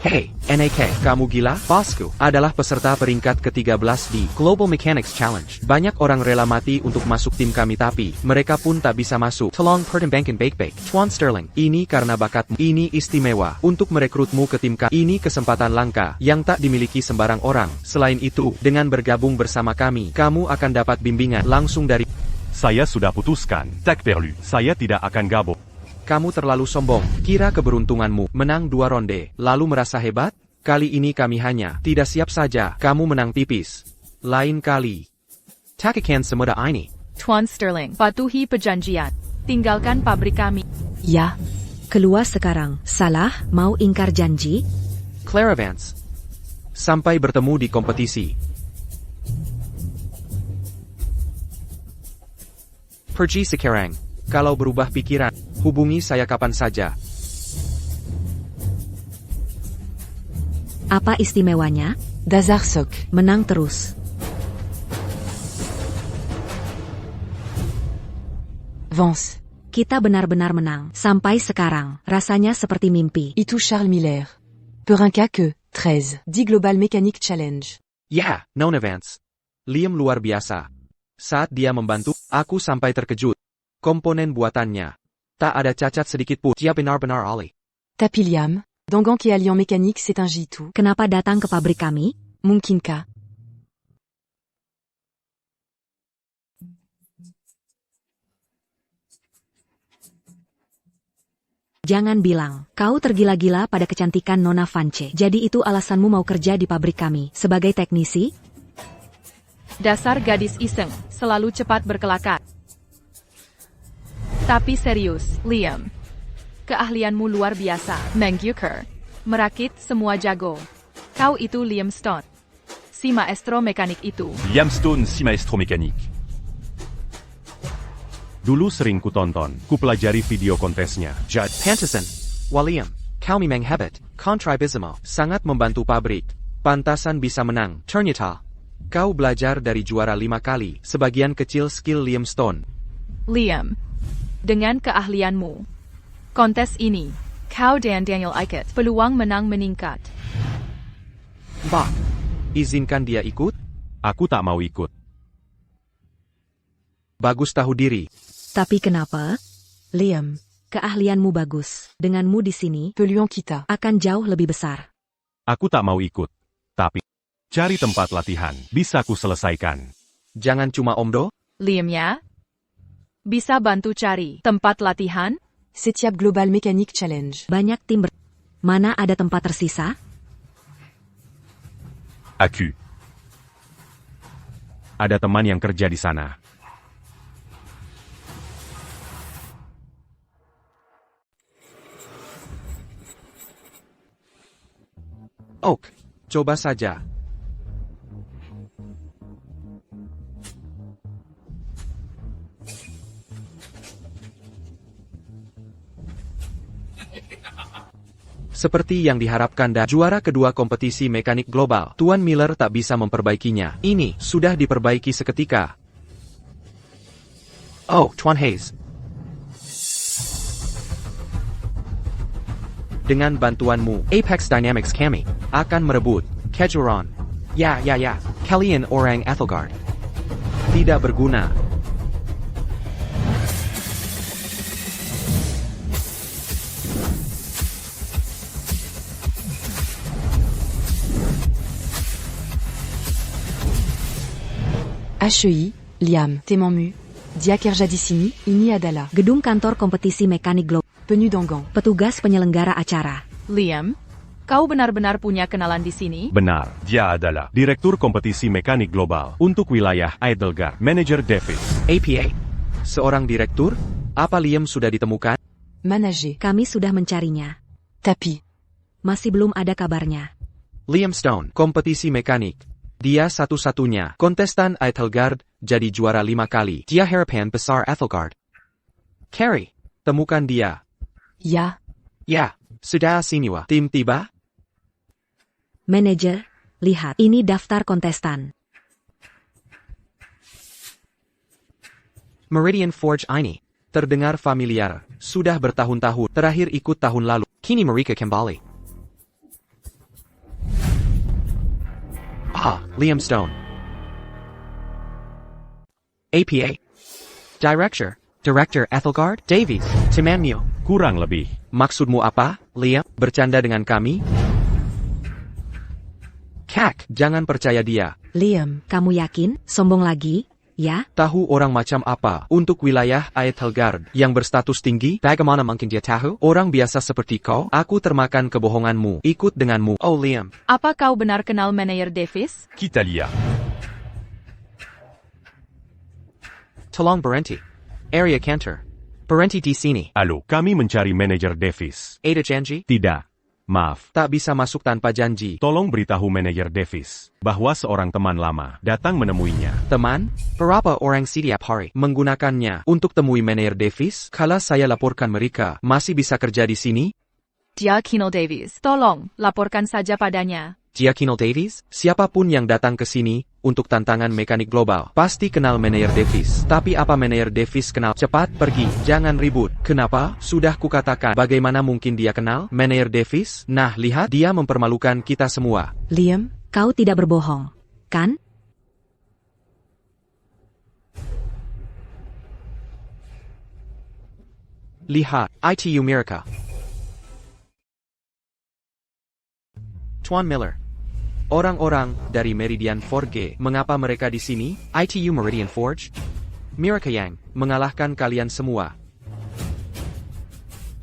Hey, NAK, kamu gila? Bosku adalah peserta peringkat ke-13 di Global Mechanics Challenge. Banyak orang rela mati untuk masuk tim kami tapi mereka pun tak bisa masuk. Tolong pertimbangkan baik-baik. Tuan Sterling, ini karena bakatmu. Ini istimewa untuk merekrutmu ke tim kami. Ini kesempatan langka yang tak dimiliki sembarang orang. Selain itu, dengan bergabung bersama kami, kamu akan dapat bimbingan langsung dari... Saya sudah putuskan. Tak perlu. Saya tidak akan gabung. Kamu terlalu sombong, kira keberuntunganmu menang 2 ronde, lalu merasa hebat? Kali ini kami hanya tidak siap saja, kamu menang tipis. Lain kali. Takkan semudah ini. Tuan Sterling, patuhi perjanjian. Tinggalkan pabrik kami. Ya. Keluar sekarang. Salah, mau ingkar janji? Claravance. Sampai bertemu di kompetisi. Pergi sekarang. Kalau berubah pikiran, hubungi saya kapan saja. Apa istimewanya? Dazar Sok. Menang terus. Vance. Kita benar-benar menang. Sampai sekarang, rasanya seperti mimpi. Itu Charles Miller. Per un cas que, 13. Dit Global Mechanic Challenge. Ya, Nona Vance. Liam luar biasa. Saat dia membantu, aku sampai terkejut. Komponen buatannya tak ada cacat sedikit pun. Dia benar-benar ahli. Tapi Liam. Dangan qui alliant mécanique c'est un J2. Kenapa datang ke pabrik kami? Mungkin ka. Jangan bilang, kau tergila-gila pada kecantikan Nona Vance. Jadi itu alasanmu mau kerja di pabrik kami, sebagai teknisi? Dasar gadis iseng, selalu cepat berkelakar. Tapi serius, Liam. Keahlianmu luar biasa. Mengyuker. Merakit semua jago. Kau itu Liam Stone. Si maestro mekanik itu. Liam Stone si maestro mekanik. Dulu sering kutonton, kupelajari video kontesnya. Pantesan. Liam, kau memang hebat. Contribismo. Sangat membantu pabrik. Pantasan bisa menang. Ternyata. Kau belajar dari juara 5 kali. Sebagian kecil skill Liam Stone. Liam. Dengan keahlianmu. Kontes ini. Kau dan Daniel Ikut, peluang menang meningkat. Bah, izinkan dia ikut? Aku tak mau ikut. Bagus tahu diri. Tapi kenapa? Liam, Keahlianmu bagus. Denganmu di sini, Peluang kita. akan jauh lebih besar. Aku tak mau ikut. Tapi, cari tempat latihan, bisa ku selesaikan. Jangan cuma omdo. Liam ya? Bisa bantu cari tempat latihan? Setiap Global Mechanic Challenge. Banyak tim Mana ada tempat tersisa? Aku. Ada teman yang kerja di sana. Oak, coba saja. Seperti yang diharapkan dan juara kedua kompetisi mekanik global, Tuan Miller tak bisa memperbaikinya. Ini sudah diperbaiki seketika. Oh, Tuan Hayes. Dengan bantuanmu, Apex Dynamics kami akan merebut kejuaraan. Ya, kalian orang Ethelgard. Tidak berguna. HEI, Liam, Temammu, Diakerja di sini, ini adalah Gedung kantor kompetisi mekanik global. Penyu Donggang. Petugas penyelenggara acara. Liam, kau benar-benar punya kenalan di sini? Benar, dia adalah Direktur Kompetisi Mekanik Global untuk wilayah Edelgard, Manager Davis. APA. Seorang direktur? Apa Liam sudah ditemukan? Manager. Kami sudah mencarinya. Tapi. Masih belum ada kabarnya. Liam Stone, kompetisi mekanik. Dia satu-satunya kontestan Ethelgard, jadi juara 5 kali. Dia harapan besar Ethelgard. Carrie, temukan dia. Ya. Ya, sudah siniwa. Tim tiba? Manajer, lihat. Ini daftar kontestan. Meridian Forge ini. Terdengar familiar. Sudah bertahun-tahun. Terakhir ikut tahun lalu. Kini mereka kembali. Ah, Liam Stone. APA. Director Ethelgard Davies. Temanmu. Kurang lebih. Maksudmu apa, Liam? Bercanda dengan kami? Kak, jangan percaya dia. Liam, kamu yakin? Sombong lagi? Ya? Tahu orang macam apa untuk wilayah Ethelgard yang berstatus tinggi? Bagaimana mungkin dia tahu? Orang biasa seperti kau, aku termakan kebohonganmu. Ikut denganmu. Oh Liam. Apa kau benar kenal Manager Davis? Kita lihat. Tolong berhenti. Area Cantor. Berhenti di sini. Halo, kami mencari Manager Davis. Ada janji? Tidak. Maaf. Tak bisa masuk tanpa janji. Tolong beritahu Manager Davis bahwa seorang teman lama datang menemuinya. Teman, berapa orang setiap hari menggunakannya untuk temui Manager Davis? Kalau saya laporkan mereka, masih bisa kerja di sini? Dia Kinel Davies. Tolong, laporkan saja padanya. Dia Kinel Davies? Siapapun yang datang ke sini untuk tantangan mekanik global pasti kenal Manager Davies. Tapi apa Manager Davies kenal? Cepat pergi, jangan ribut. Kenapa? Sudah kukatakan. Bagaimana mungkin dia kenal Manager Davies? Nah, lihat, dia mempermalukan kita semua. Liam, Kau tidak berbohong, kan? Lihat, ITU Miracle. Tuan Miller. Orang-orang dari Meridian Forge, mengapa mereka di sini? ITU Meridian Forge? Miracle yang mengalahkan kalian semua.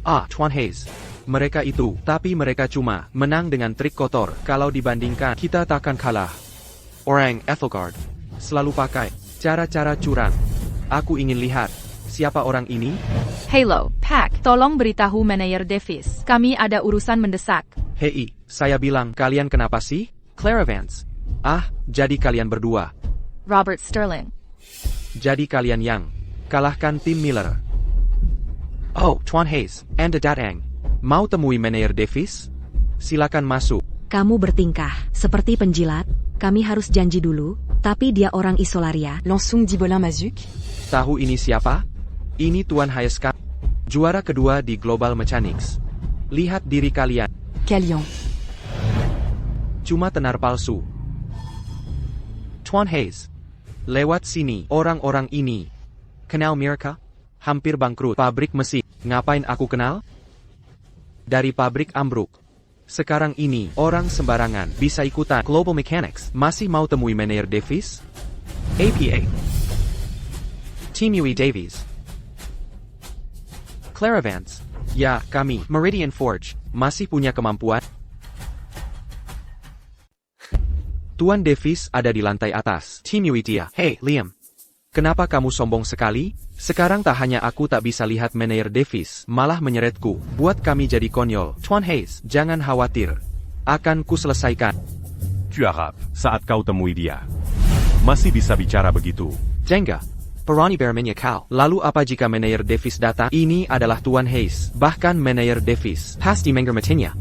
Ah, Tuan Hayes. Mereka itu, tapi mereka cuma menang dengan trik kotor. Kalau dibandingkan, kita takkan kalah. Orang Ethelgard selalu pakai cara-cara curang. Aku ingin lihat siapa orang ini. Halo, Pack, tolong beritahu Manager Davis. Kami ada urusan mendesak. Hei, saya bilang kalian kenapa sih? Clara Vance. Ah, jadi kalian berdua. Robert Sterling. Jadi kalian yang kalahkan tim Miller. Oh, Tuan Hayes, Anda datang. Mau temui Manager Davis? Silakan masuk. Kamu bertingkah seperti penjilat. Kami harus janji dulu, tapi dia orang Isolaria. Langsung di Bolin Mazuk. Tahu ini siapa? Ini Tuan Hayes, juara kedua di Global Mechanics. Lihat diri kalian. Kalian. Cuma tenar palsu. Tuan Hayes. Lewat sini, orang-orang ini. Kenal mereka? Hampir bangkrut. Pabrik mesin. Ngapain aku kenal? Dari pabrik ambruk. Sekarang ini, orang sembarangan bisa ikutan Global Mechanics. Masih mau temui Manager Davies? APA. Team UE Davies. Clara Vance. Ya, kami, Meridian Forge, masih punya kemampuan. Tuan Davies ada di lantai atas. Team UE dia. Hey, Liam. Kenapa kamu sombong sekali? Sekarang tak hanya aku tak bisa lihat Manager Davies, malah menyeretku. Buat kami jadi konyol. Tuan Hayes, jangan khawatir. Akan ku selesaikan. Tu harap, saat kau temui dia. Masih bisa bicara begitu. Jenga. Perani bermenya kau. Lalu apa jika Manager Davies datang? Ini adalah Tuan Hayes, bahkan Manager Davies. Pasti mengger matinya.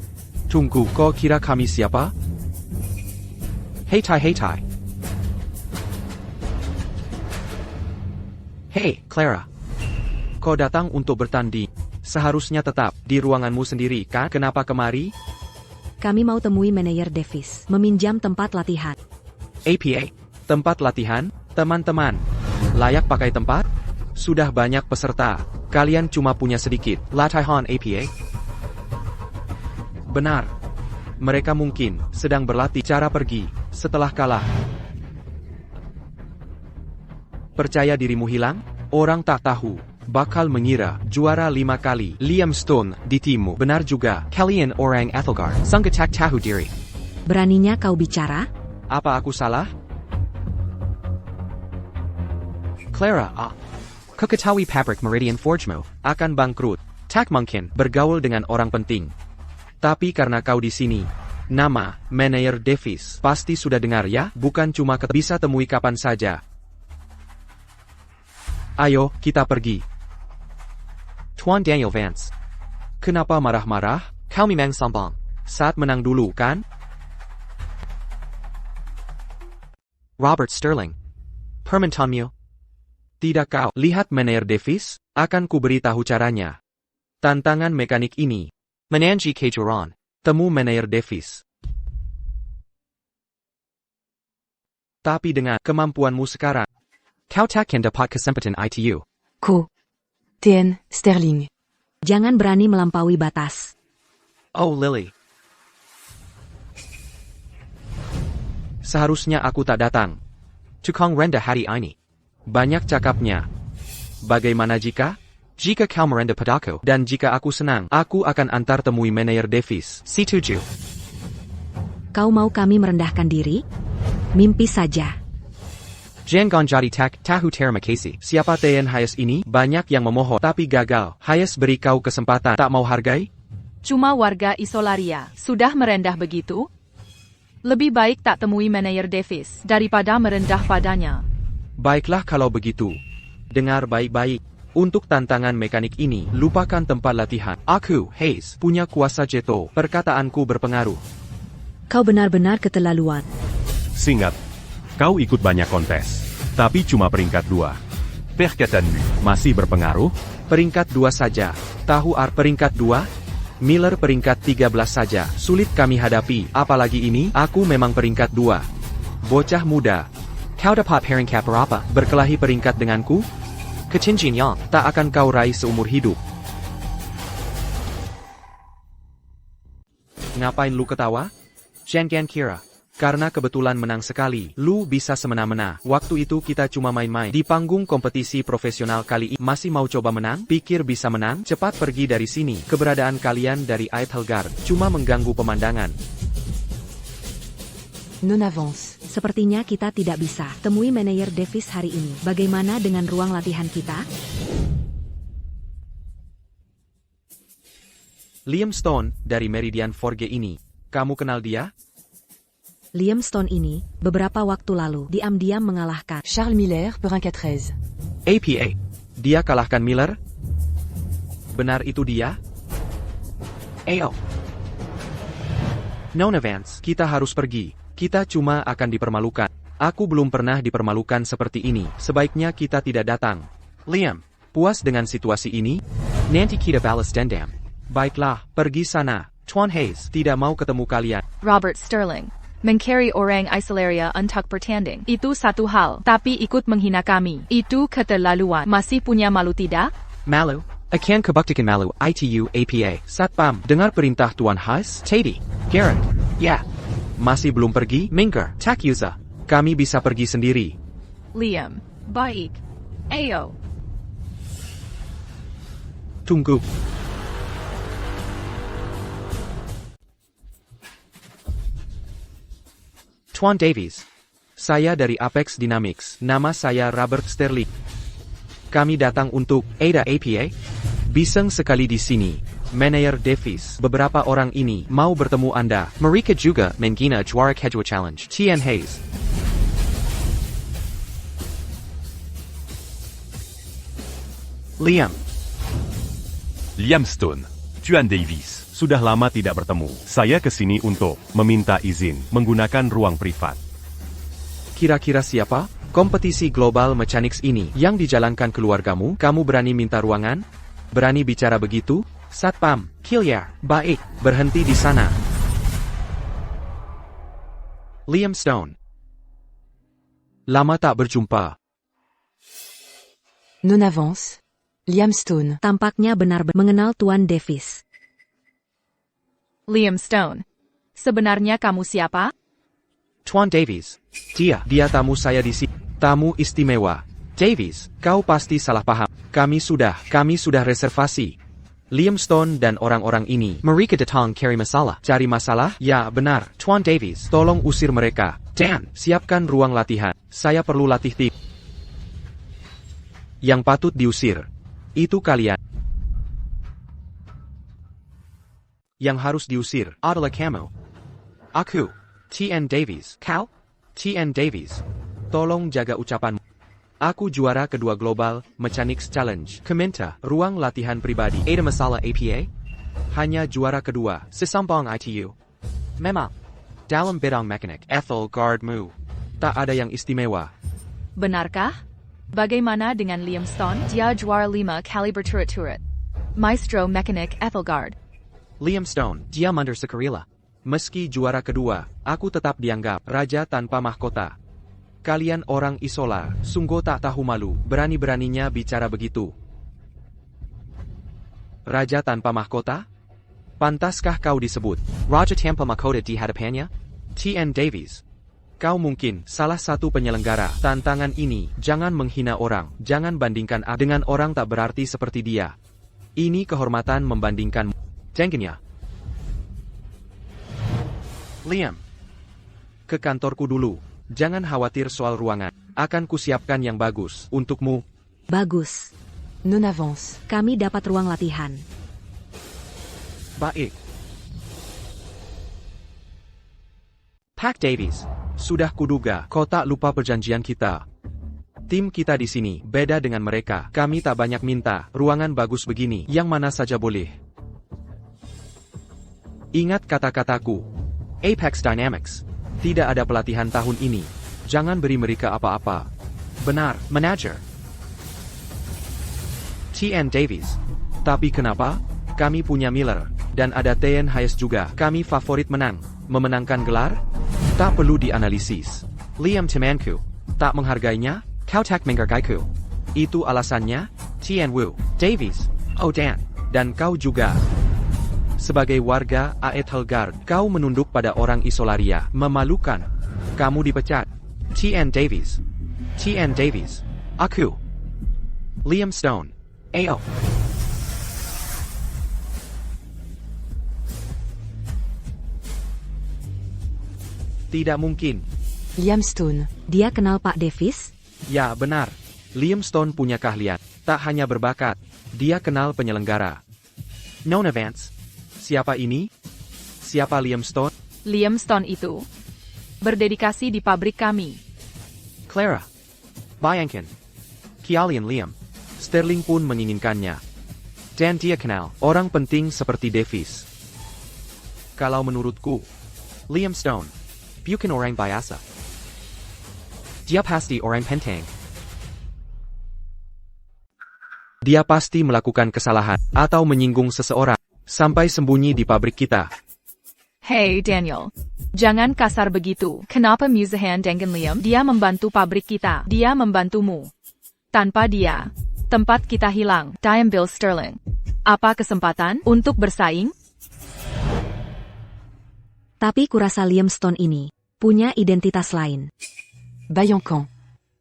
Tunggu, kau kira kami siapa? Hey Tai. Hey, Clara. Kau datang untuk bertanding. Seharusnya tetap di ruanganmu sendiri, kan? Kenapa kemari? Kami mau temui Manager Davies, meminjam tempat latihan. APA. Tempat latihan, teman-teman. Layak pakai tempat? Sudah banyak peserta. Kalian cuma punya sedikit. Latihan APA. Benar. Mereka mungkin sedang berlatih cara pergi setelah kalah. Percaya dirimu hilang? Orang tak tahu. Bakal mengira juara 5 kali. Liam Stone di timmu. Benar juga. Kalian orang Ethelgar. Sanggetak tahu diri. Beraninya kau bicara? Apa aku salah? Clara, keketahui pabrik Meridian Forgemo akan bangkrut. Tak mungkin bergaul dengan orang penting. Tapi karena kau di sini, nama Manager Davies pasti sudah dengar ya, bukan cuma bisa temui kapan saja. Ayo, kita pergi. Tuan Daniel Vance. Kenapa marah-marah? Kau memang sombong. Saat menang dulu, kan? Robert Sterling. Permintaanmu. Tidak kau. Lihat Manager Davies, akan ku beritahu caranya. Tantangan mekanik ini. Menanji kejuaraan. Temu Manager Davies. Tapi dengan kemampuanmu sekarang, Kau takkan dapat kesempatan itu. Ko. TN, Sterling. Jangan berani melampaui batas. oh Lily. Seharusnya aku tak datang. Tukang rendah hari ini. Banyak cakapnya. Bagaimana jika? Jika kau merendah padaku. Dan jika aku senang, aku akan antar temui Manager Davies. Setuju. Kau mau kami merendahkan diri? Mimpi saja. Jangan jadi tahu terima kasih. Siapa Tian Hayes ini? Banyak yang memohon, tapi gagal. Hayes beri kau kesempatan, tak mau hargai? Cuma warga Isolaria. Sudah merendah begitu? Lebih baik tak temui Manager Davies daripada merendah padanya. Baiklah kalau begitu. Dengar baik-baik. Untuk tantangan mekanik ini, lupakan tempat latihan. Aku, Hayes, punya kuasa jeto. Perkataanku berpengaruh. Kau benar-benar keterlaluan. Singkat, kau ikut banyak kontes, tapi cuma peringkat 2. Perkataanmu masih berpengaruh? Peringkat 2 saja. Tahu peringkat 2? Miller peringkat 13 saja. Sulit kami hadapi, apalagi ini, aku memang peringkat 2. Bocah muda. Kau dapat peringkat berapa? Berkelahi peringkat denganku? Ketinggian yang tak akan kau raih seumur hidup. Ngapain lu ketawa? Jangan kira. Karena kebetulan menang sekali, lu bisa semena-mena. Waktu itu kita cuma main-main. Di panggung kompetisi profesional kali ini, masih mau coba menang? Pikir bisa menang? Cepat pergi dari sini. Keberadaan kalian dari Eitelgard cuma mengganggu pemandangan. Non avance. Sepertinya kita tidak bisa temui Manager Davies hari ini. Bagaimana dengan ruang latihan kita? Liam Stone, dari Meridian Forge ini. Kamu kenal dia? Liam Stone ini, beberapa waktu lalu, diam-diam mengalahkan Charles Miller, peringkat 13. APA. Dia kalahkan Miller? Benar itu dia? AO. Nona Vance, kita harus pergi. Kita cuma akan dipermalukan. Aku belum pernah dipermalukan seperti ini. Sebaiknya kita tidak datang. Liam, puas dengan situasi ini? Nanti kita balas dendam. Baiklah, pergi sana. Tuan Hayes tidak mau ketemu kalian. Robert Sterling. Mencari orang Isolaria untuk bertanding. Itu satu hal, tapi ikut menghina kami. Itu keterlaluan. Masih punya malu tidak? Malu? Akan kubuktikan malu, ITU APA. Satpam, dengar perintah Tuan Hayes? Teddy. Garrett. Ya. Masih belum pergi? Minker. Takuza. Kami bisa pergi sendiri. Liam. Baik. Ayo. Tunggu. Tuan Davies. Saya dari Apex Dynamics. Nama saya Robert Sterling. Kami datang untuk Ada APA. Bising sekali di sini. Manager Davies. Beberapa orang ini mau bertemu Anda. Marika juga menggina juara kedua challenge. Tian Hayes. Liam. Liam Stone, Tuan Davies. Sudah lama tidak bertemu. Saya kesini untuk meminta izin menggunakan ruang privat. Kira-kira siapa? Kompetisi global mechanics ini yang dijalankan keluargamu? Kamu berani minta ruangan? Berani bicara begitu? Satpam, Killiar, baik, berhenti di sana. Liam Stone. Lama tak berjumpa. Non avance. Liam Stone. Tampaknya benar-benar mengenal Tuan Davis. Liam Stone. Sebenarnya kamu siapa? Tuan Davies. Dia tamu saya di sini. Tamu istimewa. Davies, kau pasti salah paham. Kami sudah reservasi. Liam Stone dan orang-orang ini. Marika datang cari masalah. Cari masalah? Ya, benar. Tuan Davies, tolong usir mereka. Dan, siapkan ruang latihan. Saya perlu latih tim. Yang patut diusir. Itu kalian. Yang harus diusir adalah kamu. Aku. T.N. Davies. Kau? T.N. Davies. Tolong jaga ucapanmu. Aku juara kedua Global Mechanics Challenge. Keminta, ruang latihan pribadi. Ada masalah APA? Hanya juara kedua. Sesambang ITU. Memang. Dalam bidang mekanik. Ethel Guardmu. Tak ada yang istimewa. Benarkah? Bagaimana dengan Liam Stone? Dia juara 5 kali berturut-turut. Maestro Mekanik Ethelgard. Liam Stone. Dia mundur sekarila. Meski juara kedua, aku tetap dianggap raja tanpa mahkota. Kalian orang Isolar, sungguh tak tahu malu, berani-beraninya bicara begitu. Raja tanpa mahkota? Pantaskah kau disebut Raja tanpa mahkota di hadapannya? T.N. Davies? Kau mungkin salah satu penyelenggara tantangan ini. Jangan menghina orang, jangan bandingkan aku dengan orang tak berarti seperti dia. Ini kehormatan membandingkanmu. Dengannya. Liam. Ke kantorku dulu. Jangan khawatir soal ruangan. Akan kusiapkan yang bagus untukmu. Bagus. Non avance. Kami dapat ruang latihan. Baik. Pac Davies. Sudah kuduga, kau tak lupa perjanjian kita. Tim kita di sini, beda dengan mereka. Kami tak banyak minta, ruangan bagus begini, yang mana saja boleh. Ingat kata-kataku. Apex Dynamics. Tidak ada pelatihan tahun ini. Jangan beri mereka apa-apa. Benar, manager. T.N. Davies. Tapi kenapa? Kami punya Miller, dan ada T.N. Hayes juga. Kami favorit menang. Memenangkan gelar? Tak perlu dianalisis. Liam temanku. Tak menghargainya? Kau tak menghargaiku. Itu alasannya? T.N. Wu. Davies. Oh Dan. Dan kau juga. Sebagai warga Aethelgard, kau menunduk pada orang Isolaria. Memalukan. Kamu dipecat. T.N. Davies. T.N. Davies. Aku. Liam Stone. Ayo. Tidak mungkin. Liam Stone. Dia kenal Pak Davis? Ya, benar. Liam Stone punya keahlian. Tak hanya berbakat. Dia kenal penyelenggara. Non avance. Siapa ini? Siapa Liam Stone? Liam Stone itu berdedikasi di pabrik kami. Clara. Bayangkan. Kalian Liam. Sterling pun menginginkannya. Dan dia kenal orang penting seperti Davies. Kalau menurutku, Liam Stone Bukan orang biasa. Dia pasti orang penting. Dia pasti melakukan kesalahan atau menyinggung seseorang. Sampai sembunyi di pabrik kita. Hey Daniel. Jangan kasar begitu. Kenapa musuhan dengan Liam? Dia membantu pabrik kita. Dia membantumu. Tanpa dia, tempat kita hilang. Diam Bill Sterling. Apa kesempatan untuk bersaing? Tapi kurasa Liam Stone ini punya identitas lain. Bayancan.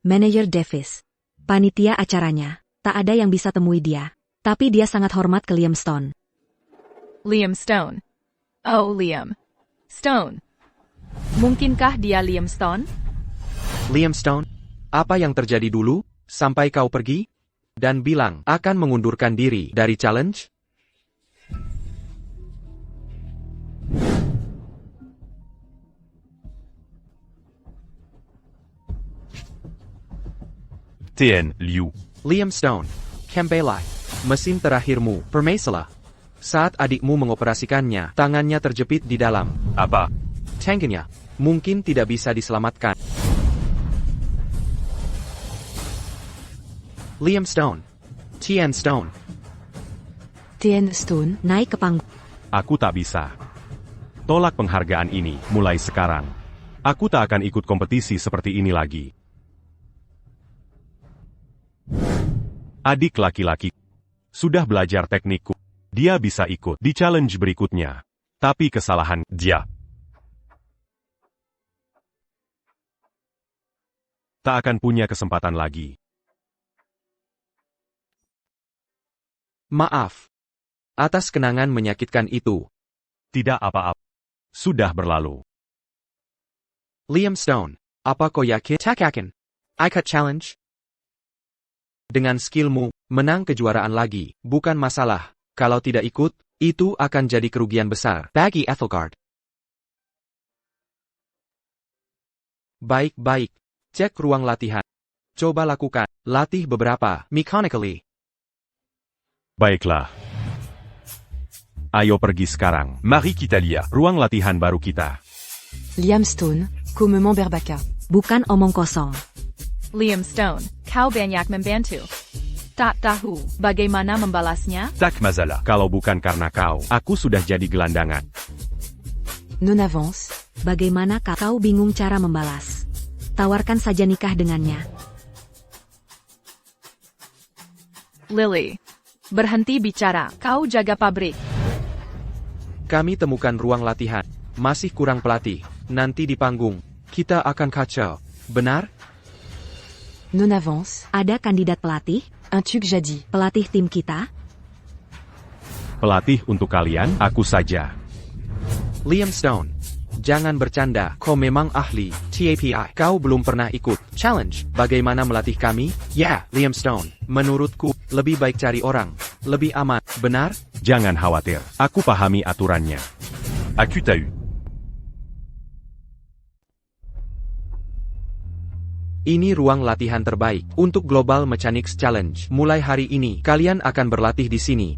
Manajer Davis. Panitia acaranya. Tak ada yang bisa temui dia. Tapi dia sangat hormat ke Liam Stone. Liam Stone. Oh Liam Stone. Mungkinkah dia Liam Stone? Liam Stone, apa yang terjadi dulu, sampai kau pergi? Dan bilang akan mengundurkan diri dari challenge? Tian Liu. Liam Stone, kembali. Mesin terakhirmu, permasalah. Saat adikmu mengoperasikannya, tangannya terjepit di dalam. Apa? Tangannya, mungkin tidak bisa diselamatkan. Liam Stone. Tian Stone. Tien Stone. Naik ke panggung. Aku tak bisa. Tolak penghargaan ini mulai sekarang. Aku tak akan ikut kompetisi seperti ini lagi. Adik laki-laki sudah belajar teknikku. Dia bisa ikut di challenge berikutnya. Tapi kesalahan dia. Tak akan punya kesempatan lagi. Maaf. Atas kenangan menyakitkan itu. Tidak apa-apa. Sudah berlalu. Liam Stone, apa kau yakin? Tak yakin. Ikut challenge? Dengan skillmu, menang kejuaraan lagi, bukan masalah. Kalau tidak ikut, itu akan jadi kerugian besar bagi Ethelgard. Baik-baik. Cek ruang latihan. Coba lakukan. Latih beberapa, mechanically. Baiklah. Ayo pergi sekarang. Mari kita lihat ruang latihan baru kita. Liam Stone, Commement Berbaka. Bukan omong kosong. Liam Stone, kau banyak membantu. Tak tahu bagaimana membalasnya? Tak masalah. Kalau bukan karena kau, aku sudah jadi gelandangan. Non avance. Bagaimana kau bingung cara membalas? Tawarkan saja nikah dengannya. Lily. Berhenti bicara. Kau jaga pabrik. Kami temukan ruang latihan. Masih kurang pelatih. Nanti di panggung, kita akan kacau. Benar? Non avance. Ada kandidat pelatih? Un tube jadi. Pelatih tim kita? Pelatih untuk kalian, aku saja. Liam Stone. Jangan bercanda, kau memang ahli. TAPI, kau belum pernah ikut challenge. Bagaimana melatih kami? Ya, Liam Stone. Menurutku, lebih baik cari orang. Lebih aman, benar? Jangan khawatir, aku pahami aturannya. Aku tahu. Ini ruang latihan terbaik untuk Global Mechanics Challenge. Mulai hari ini, kalian akan berlatih di sini.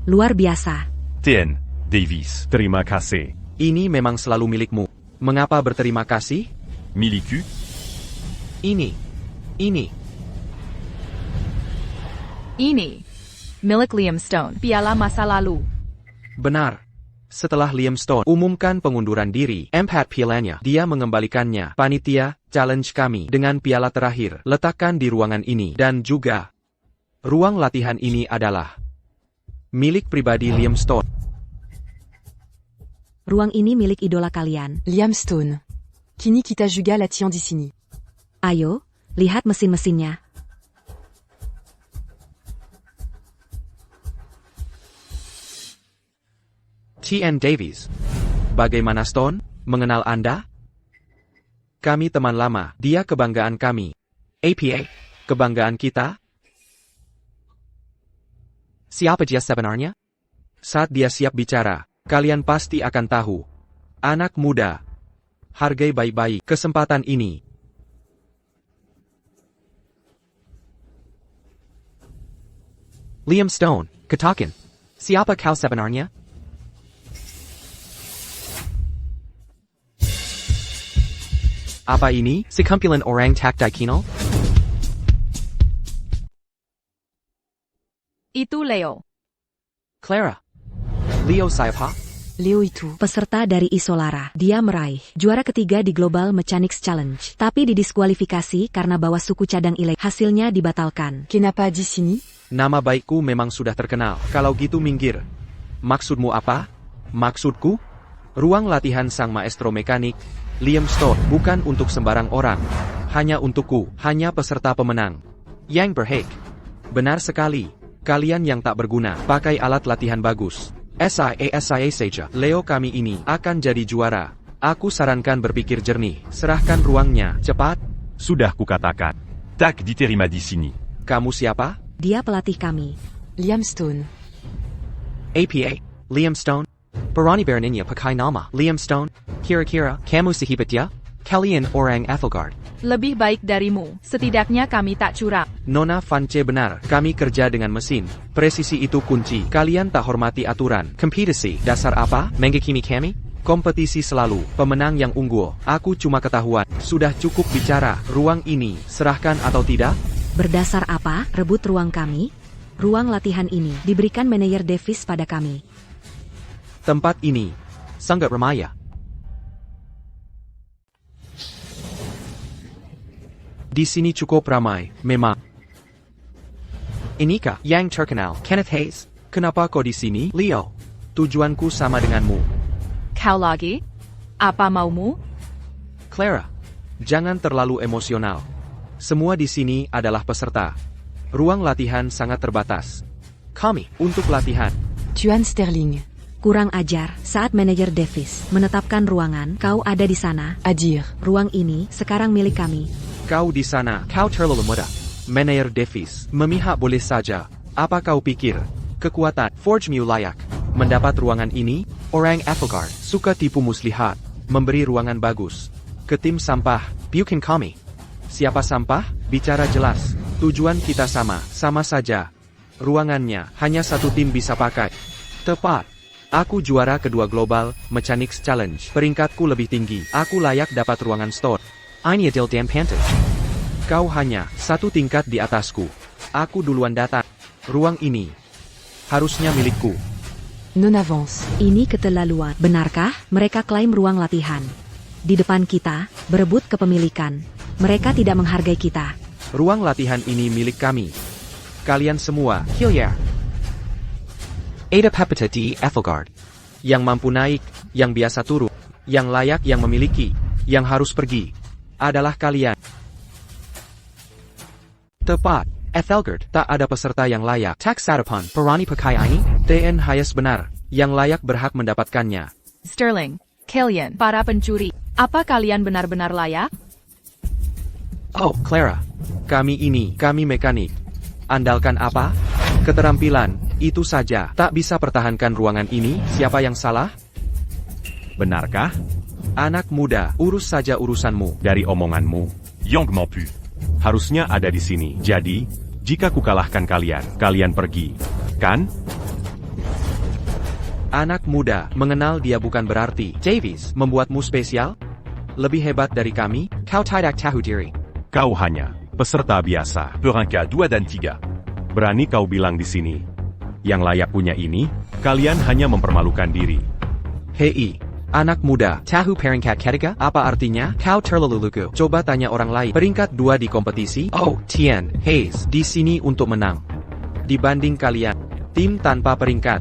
Luar biasa. Tian Davis, terima kasih. Ini memang selalu milikmu. Mengapa berterima kasih? Miliku? Ini. Ini. Milik Liam Stone. Piala masa lalu. Benar. Setelah Liam Stone umumkan pengunduran diri, empat pialanya, dia mengembalikannya. Panitia, challenge kami dengan piala terakhir. Letakkan di ruangan ini. Dan juga, ruang latihan ini adalah milik pribadi Liam Stone. Ruang ini milik idola kalian. Liam Stone. Kini kita juga latihan di sini. Ayo, lihat mesin-mesinnya. T.N. Davies. Bagaimana Stone? Mengenal Anda? Kami teman lama, dia kebanggaan kami. APA, kebanggaan kita? Siapa dia sebenarnya? Saat dia siap bicara, kalian pasti akan tahu. Anak muda. Hargai baik-baik kesempatan ini. Liam Stone, katakan. Siapa kau sebenarnya? Apa ini? Sekumpulan orang tak dikenal? Itu Leo. Clara, Leo Sayapha? Léo itu. Peserta dari Isolara, dia meraih juara ketiga di Global Mechanics Challenge, tapi didiskualifikasi karena bawa suku cadang ilegal. Hasilnya dibatalkan. Kenapa di sini? Nama baikku memang sudah terkenal. Kalau gitu minggir. Maksudmu apa? Maksudku? Ruang latihan sang maestro mekanik, Liam Stone, bukan untuk sembarang orang. Hanya untukku, hanya peserta pemenang. Yang berhak. Benar sekali. Kalian yang tak berguna, pakai alat latihan bagus. SIA saja. Leo kami ini akan jadi juara. Aku sarankan berpikir jernih. Serahkan ruangnya, cepat. Sudah kukatakan. Tak diterima di sini. Kamu siapa? Dia pelatih kami. Liam Stone. APA. Liam Stone. Barani Beraninya pakai nama Liam Stone? Kira-kira, kamu sahibat ya? Kalian orang Ethelgard. Lebih baik darimu, setidaknya kami tak curang. Nona Vance benar, kami kerja dengan mesin. Presisi itu kunci. Kalian tak hormati aturan. Kompetisi. Dasar apa? Menghakimi kami? Kompetisi selalu. Pemenang yang unggul. Aku cuma ketahuan. Sudah cukup bicara. Ruang ini, serahkan atau tidak? Berdasar apa? Rebut ruang kami? Ruang latihan ini diberikan manajer Davis pada kami. Tempat ini. Sangat ramaya. Di sini cukup ramai, memang. Inikah yang terkenal, Kenneth Hayes? Kenapa kau di sini? Leo. Tujuanku sama denganmu. Kau lagi? Apa maumu? Clara, jangan terlalu emosional. Semua di sini adalah peserta. Ruang latihan sangat terbatas. Kami. Untuk latihan. Tuan Sterling. Kurang ajar, saat manajer Davis menetapkan ruangan, kau ada di sana. À dire. Ruang ini sekarang milik kami. Kau di sana. Kau terlalu muda. Manajer Davis, memihak boleh saja. Apa kau pikir? Kekuatan Forge Mu layak mendapat ruangan ini? Orang Ethelgard. Suka tipu muslihat, memberi ruangan bagus. Ke tim sampah, Bukan kami. siapa sampah? Bicara jelas. Tujuan kita sama, sama saja. Ruangannya, hanya satu tim bisa pakai. Tepat. Aku juara kedua Global Mechanics Challenge. Peringkatku lebih tinggi. Aku layak dapat ruangan store. Ini adil dan pantas. Kau hanya satu tingkat di atasku. Aku duluan datang. Ruang ini harusnya milikku. Non avance. Ini keterlaluan. Benarkah mereka klaim ruang latihan? Di depan kita, berebut kepemilikan. Mereka tidak menghargai kita. Ruang latihan ini milik kami. Kalian semua, Hillier. Ada Pepita di Ethelgard. yang mampu naik, yang biasa turun, yang layak yang memiliki, yang harus pergi, adalah kalian. Tepat. Ethelgard. Tak ada peserta yang layak. Tak sarapan. Barani pakai ini? TN Hayes benar. Yang layak berhak mendapatkannya. Sterling, kalian, para pencuri, apa kalian benar-benar layak? Oh, Clara. Kami mekanik. Andalkan apa? Keterampilan, itu saja. Tak bisa pertahankan ruangan ini, siapa yang salah? Benarkah? Anak muda, urus saja urusanmu. Dari omonganmu, Yang Mampu harusnya ada di sini. Jadi, jika kukalahkan kalian, kalian pergi. Kan? Anak muda, mengenal dia bukan berarti Davies. membuatmu spesial? Lebih hebat dari kami? Kau tidak tahu diri. Kau hanya peserta biasa. Perangkat 2 dan 3. Berani kau bilang di sini? Yang layak punya ini, kalian hanya mempermalukan diri. Hei, anak muda, Tahu peringkat ketiga? apa artinya? Kau terlalu lugu. Coba tanya orang lain. Peringkat 2 di kompetisi? Oh, Tien Hayes di sini untuk menang. Dibanding kalian, tim tanpa peringkat,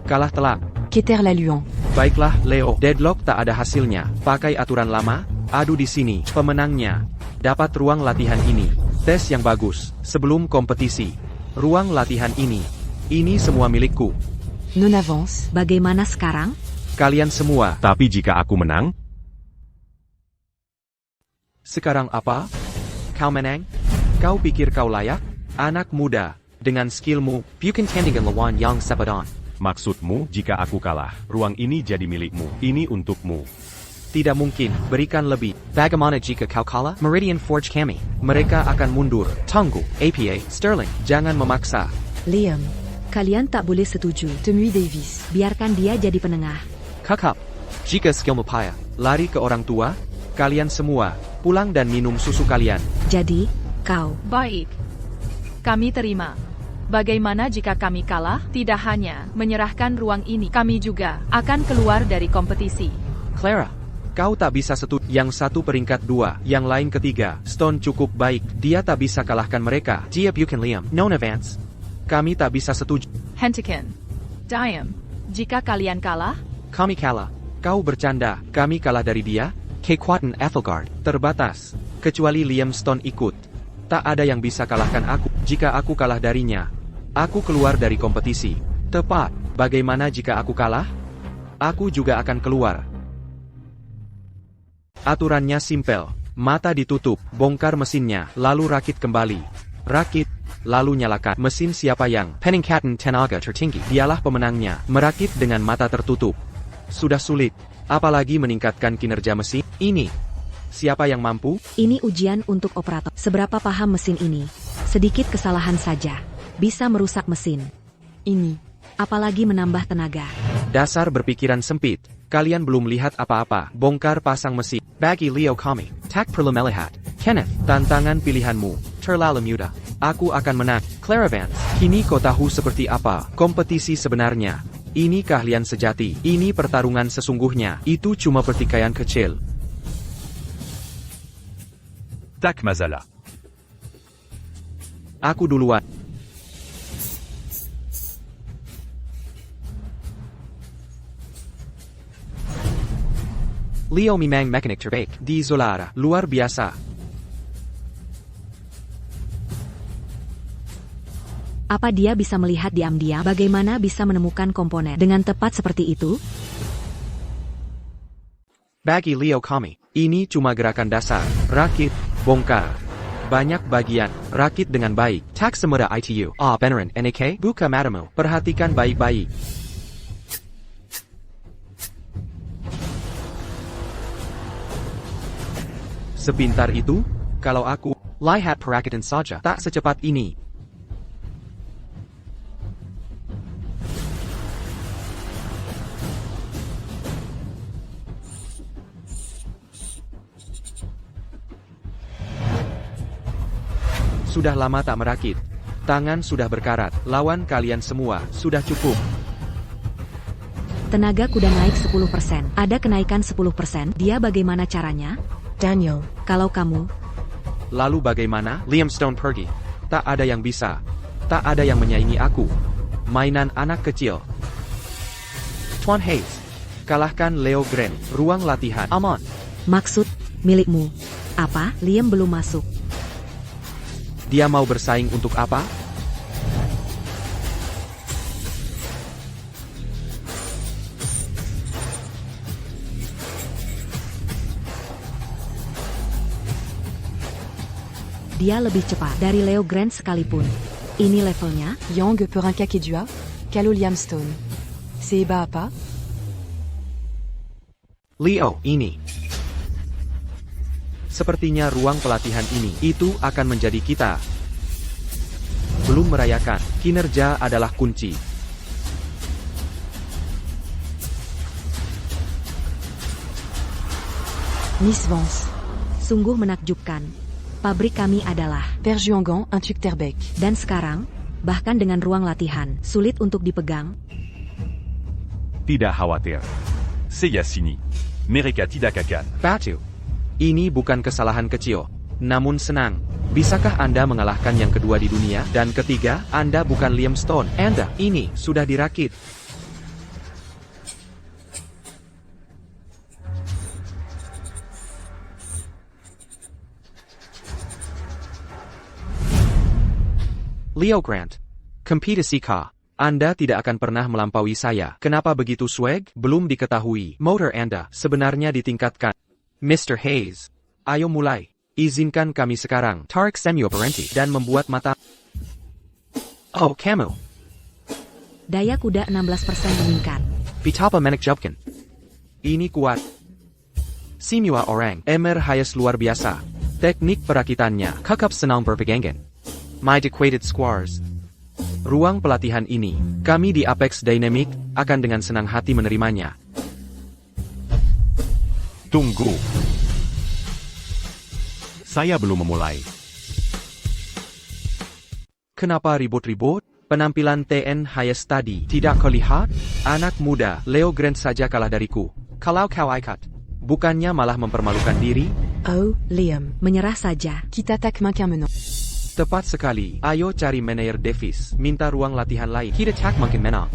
kalah telak. Keter la Luan. Baiklah, Leo. Deadlock tak ada hasilnya. Pakai aturan lama. Adu di sini. Pemenangnya dapat ruang latihan ini. Tes yang bagus sebelum kompetisi. Ruang latihan ini. Ini semua milikku. Non avance. Bagaimana sekarang? Kalian semua. Tapi jika aku menang, Sekarang apa? Kau menang? Kau pikir kau layak? Anak muda, dengan skillmu, Bukan tandingan lawan yang sepadan. maksudmu jika aku kalah, ruang ini jadi milikmu. Ini untukmu. tidak mungkin. Berikan lebih. Bagaimana jika kau kalah? Meridian Forge kami. Mereka akan mundur. Tunggu. APA. Sterling. Jangan memaksa. Liam. Kalian tak boleh setuju. Temui Davis. Biarkan dia jadi penengah. Kakap. Jika skillmu payah. Lari ke orang tua. Kalian semua, pulang dan minum susu kalian. Jadi, kau. Baik. Kami terima. Bagaimana jika kami kalah? Tidak hanya menyerahkan ruang ini, kami juga akan keluar dari kompetisi. Clara, kau tak bisa setuju. Yang satu peringkat 2, yang lain ketiga. Stone cukup baik, dia tak bisa kalahkan mereka. Gia Buchan Liam, non advance. Kami tak bisa setuju. Hentikan. Diam. Jika kalian kalah, Kami kalah. Kau bercanda, kami kalah dari dia? Kekuatan Ethelgard. Terbatas. Kecuali Liam Stone ikut. Tak ada yang bisa kalahkan aku. Jika aku kalah darinya, aku keluar dari kompetisi. Tepat. Bagaimana jika aku kalah? Aku juga akan keluar. Aturannya simpel. Mata ditutup, bongkar mesinnya, lalu rakit kembali. Rakit, lalu nyalakan mesin. Siapa yang Peningkatan tenaga tertinggi. dialah pemenangnya. Merakit dengan mata tertutup sudah sulit, apalagi meningkatkan kinerja mesin ini. Siapa yang mampu? Ini ujian untuk operator. Seberapa paham mesin ini? Sedikit kesalahan saja bisa merusak mesin. Ini. Apalagi menambah tenaga. Dasar berpikiran sempit. Kalian belum lihat apa-apa. Bongkar pasang mesin. Bagi Leo kami. Tak perlu melihat. Kenneth. Tantangan pilihanmu terlalu mudah. Aku akan menang. Clara Vance. Kini kau tahu seperti apa kompetisi sebenarnya. Ini keahlian sejati. Ini pertarungan sesungguhnya. Itu cuma pertikaian kecil. Tak masalah. Aku duluan. Leo memang mekanik terbaik. Di Zolara, luar biasa. Apa dia bisa melihat diam-diam bagaimana bisa menemukan komponen dengan tepat seperti itu? Bagi Leo kami. Ini cuma gerakan dasar. Rakit, bongkar. Banyak bagian. Rakit dengan baik. Tak semudah itu. Beneran NK. Buka matamu. Perhatikan baik-baik. Sepintar itu? Kalau aku Lihat perakitan saja. tak secepat ini. Sudah lama tak merakit. Tangan sudah berkarat. Lawan kalian semua sudah cukup. Tenaga kuda naik 10%. Ada kenaikan 10%. Dia bagaimana caranya? Daniel. Kalau kamu, Lalu bagaimana? Liam Stone pergi. Tak ada yang bisa. Tak ada yang menyaingi aku. Mainan anak kecil. Tuan Hayes. Kalahkan Leo Grant. Ruang latihan. Aman. maksud, milikmu. Apa? Liam belum masuk. Dia mau bersaing untuk apa? Dia lebih cepat dari Leo Grant sekalipun. Ini levelnya. Yang pour un Kakedua. Kalo Liam Stone. C'est bas apa? Leo, ini. Sepertinya ruang pelatihan ini, itu akan menjadi kita. Belum merayakan, kinerja adalah kunci. Miss Vance. Sungguh menakjubkan. Pabrik kami adalah. Perjuangan un Tukterbeck. Dan sekarang, bahkan dengan ruang latihan, sulit untuk dipegang. Tidak khawatir. Saya sini. Mereka tidak akan. Batu. Ini bukan kesalahan kecil, namun senang. Bisakah Anda mengalahkan yang kedua di dunia? Dan ketiga, Anda bukan Liam Stone. Anda, ini, sudah dirakit. Leo Grant. Kompetisi kah? Anda tidak akan pernah melampaui saya. Kenapa begitu swag? Belum diketahui. Motor Anda sebenarnya ditingkatkan. Mr. Hayes. Ayo mulai. Izinkan kami sekarang. Tarik Semyo berhenti. Dan membuat mata. Oh, kamu. Daya kuda 16% meningkat. Betapa menik jobkan. Ini kuat. Simua orang. Emer Hayes luar biasa. Teknik perakitannya. Kukap senang berpegangan. My Dequated Squares. Ruang pelatihan ini, kami di Apex Dynamic, akan dengan senang hati menerimanya. Tunggu. Saya belum memulai. Kenapa ribut-ribut? Penampilan TN Hayes tadi, tidak kau lihat? Anak muda, Leo Grant saja kalah dariku. Kalau kau ikat, bukannya malah mempermalukan diri? Oh, Liam. Menyerah saja. Qui t'attaque main qu'un menant. Tepat sekali, ayo cari Meneer Davis, minta ruang latihan lain. Kita tak mungkin menang.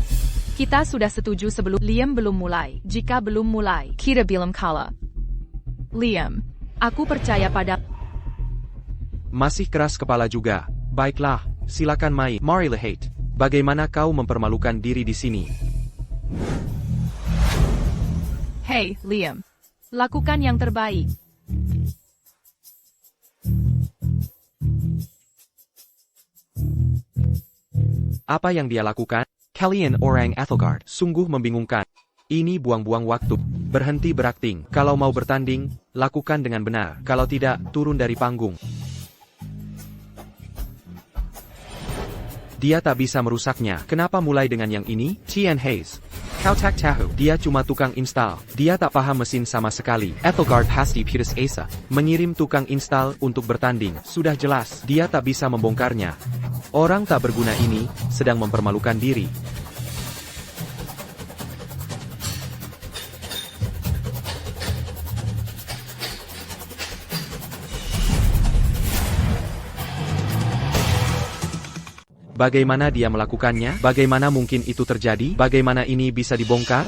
Kita sudah setuju sebelum Liam belum mulai. Jika belum mulai, kita bilang kalah. Liam, aku percaya pada... Masih keras kepala juga. Baiklah, silakan main. Mari lihat, bagaimana kau mempermalukan diri di sini. Hey, Liam. Lakukan yang terbaik. Apa yang dia lakukan? Kalian orang Ethelgard. Sungguh membingungkan. Ini buang-buang waktu. Berhenti berakting. Kalau mau bertanding, lakukan dengan benar. Kalau tidak, turun dari panggung. Dia tak bisa merusaknya. Kenapa mulai dengan yang ini? TN Hayes. Kau tak tahu. Dia cuma tukang install. Dia tak paham mesin sama sekali. Ethelgard pasti putus asa. Mengirim tukang install untuk bertanding. Sudah jelas, dia tak bisa membongkarnya. Orang tak berguna ini, sedang mempermalukan diri. Bagaimana dia melakukannya? Bagaimana mungkin itu terjadi? Bagaimana ini bisa dibongkar?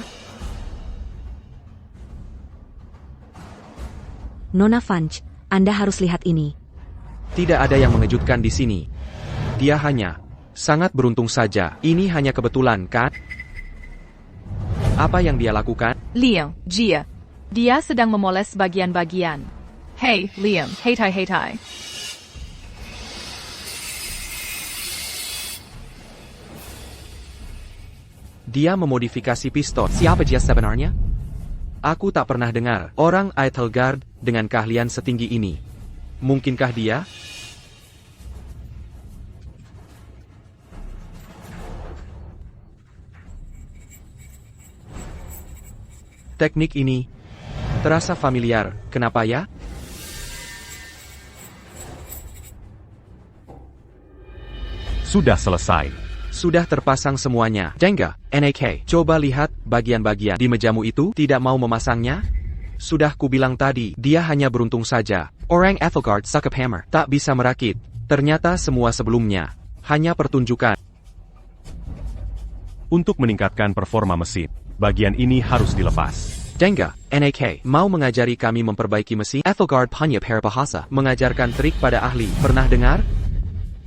Nona Vange, Anda harus lihat ini. Tidak ada yang mengejutkan di sini. Dia hanya sangat beruntung saja. Ini hanya kebetulan, kan? Apa yang dia lakukan? Liam, Gia. Dia sedang memoles bagian-bagian. Hey, Liam. Hey. Dia memodifikasi pistol. Siapa dia sebenarnya? Aku tak pernah dengar orang Etelgard dengan keahlian setinggi ini. Mungkinkah dia? Teknik ini terasa familiar. Kenapa ya? Sudah selesai. Sudah terpasang semuanya. Jenga, NAK. Coba lihat bagian-bagian di mejamu itu. Tidak mau memasangnya? Sudah kubilang tadi, dia hanya beruntung saja. Orang Ethelgard suck up hammer. Tak bisa merakit. Ternyata semua sebelumnya hanya pertunjukan. Untuk meningkatkan performa mesin, bagian ini harus dilepas. Jenga, NAK. Mau mengajari kami memperbaiki mesin? Ethelgard punya peribahasa. Mengajarkan trik pada ahli. Pernah dengar?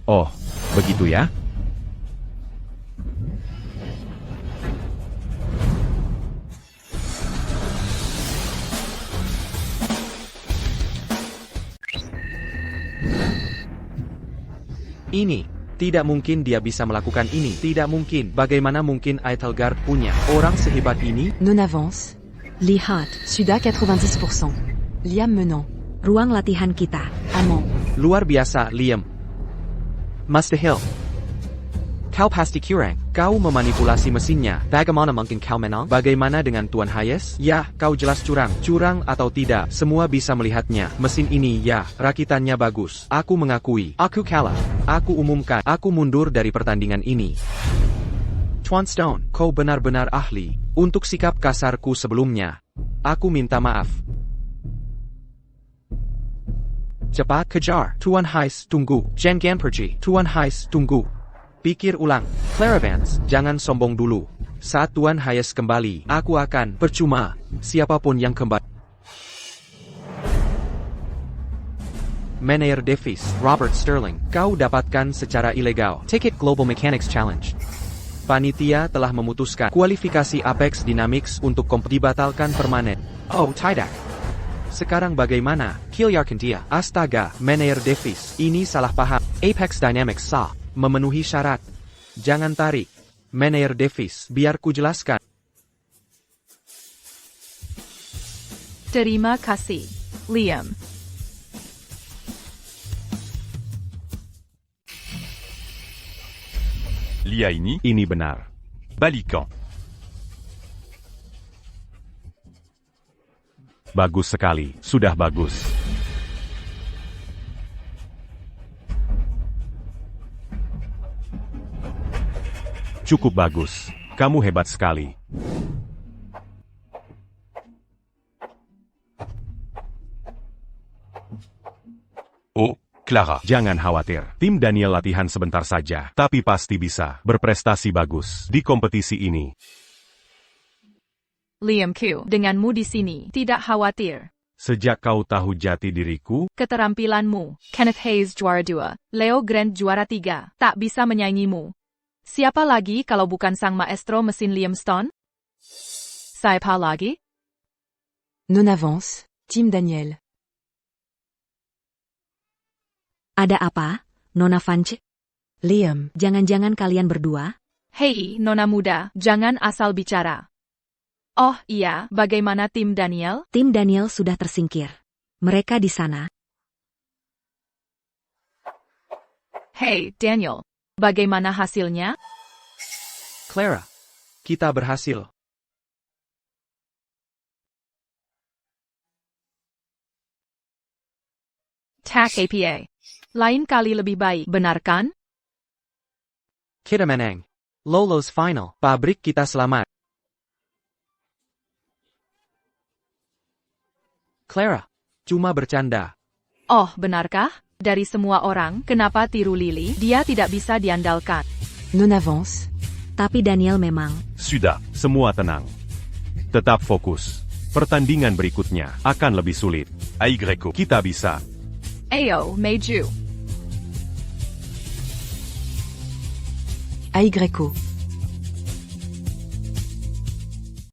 Oh, begitu ya? Ini. Tidak mungkin dia bisa melakukan ini. Tidak mungkin. Bagaimana mungkin Etelgard punya orang sehebat ini? Non avance. Lihat, Suda 90%. Liam menant. ruang latihan kita. Amant. Luar biasa, Liam. Mustahil. Kau pasti curang. Kau memanipulasi mesinnya. Bagaimana mungkin kau menang? Bagaimana dengan Tuan Hayes? Ya, kau jelas curang. Curang atau tidak, semua bisa melihatnya. Mesin ini, ya, rakitannya bagus. Aku mengakui. Aku kalah. Aku umumkan. Aku mundur dari pertandingan ini. Tuan Stone, kau benar-benar ahli. Untuk sikap kasarku sebelumnya, aku minta maaf. Cepat, kejar. Tuan Hayes, tunggu. Jangan pergi. Tuan Hayes, tunggu. Pikir ulang. Clarabans, jangan sombong dulu. Saat Tuan Hayes kembali, aku akan percuma. Siapapun yang kembali. Meneer Davis, Robert Sterling. kau dapatkan secara ilegal. Ticket Global Mechanics Challenge. Panitia telah memutuskan kualifikasi Apex Dynamics untuk dibatalkan permanen. Oh, tidak. Sekarang bagaimana? Kilyarkan dia. Astaga, Meneer Davis, ini salah paham. Apex Dynamics sah. Memenuhi syarat. Jangan tarik. Meneer Davis, biar ku jelaskan. Terima kasih, Liam. Lia ini benar. Balikan. Bagus sekali, sudah bagus. Cukup bagus. Kamu hebat sekali. Oh, Clara. Jangan khawatir. Tim Daniel latihan sebentar saja, tapi pasti bisa berprestasi bagus di kompetisi ini. Liam Q, denganmu di sini, tidak khawatir. Sejak kau tahu jati diriku, Keterampilanmu, Kenneth Hayes juara 2, Leo Grant juara 3, tak bisa menyaingimu. Siapa lagi kalau bukan sang maestro mesin Liam Stone? Siapa lagi? Non avance, Team Daniel. Ada apa, Nona Vance? Liam, Jangan-jangan kalian berdua? Hei, nona muda, jangan asal bicara. Oh iya, bagaimana tim Daniel? Tim Daniel sudah tersingkir. Mereka di sana. Hei, Daniel. Bagaimana hasilnya? Clara. Kita berhasil. Tak APA. Lain kali lebih baik, benar kan? Kita menang. Lolos final. Pabrik kita selamat. Clara. Cuma bercanda. Oh, benarkah? Dari semua orang, kenapa tiru Lily? Dia tidak bisa diandalkan. non avance. Tapi Daniel memang. sudah, semua tenang. Tetap fokus. Pertandingan berikutnya akan lebih sulit. Aigreko, kita bisa. Ayo, Meiju. Aigreco.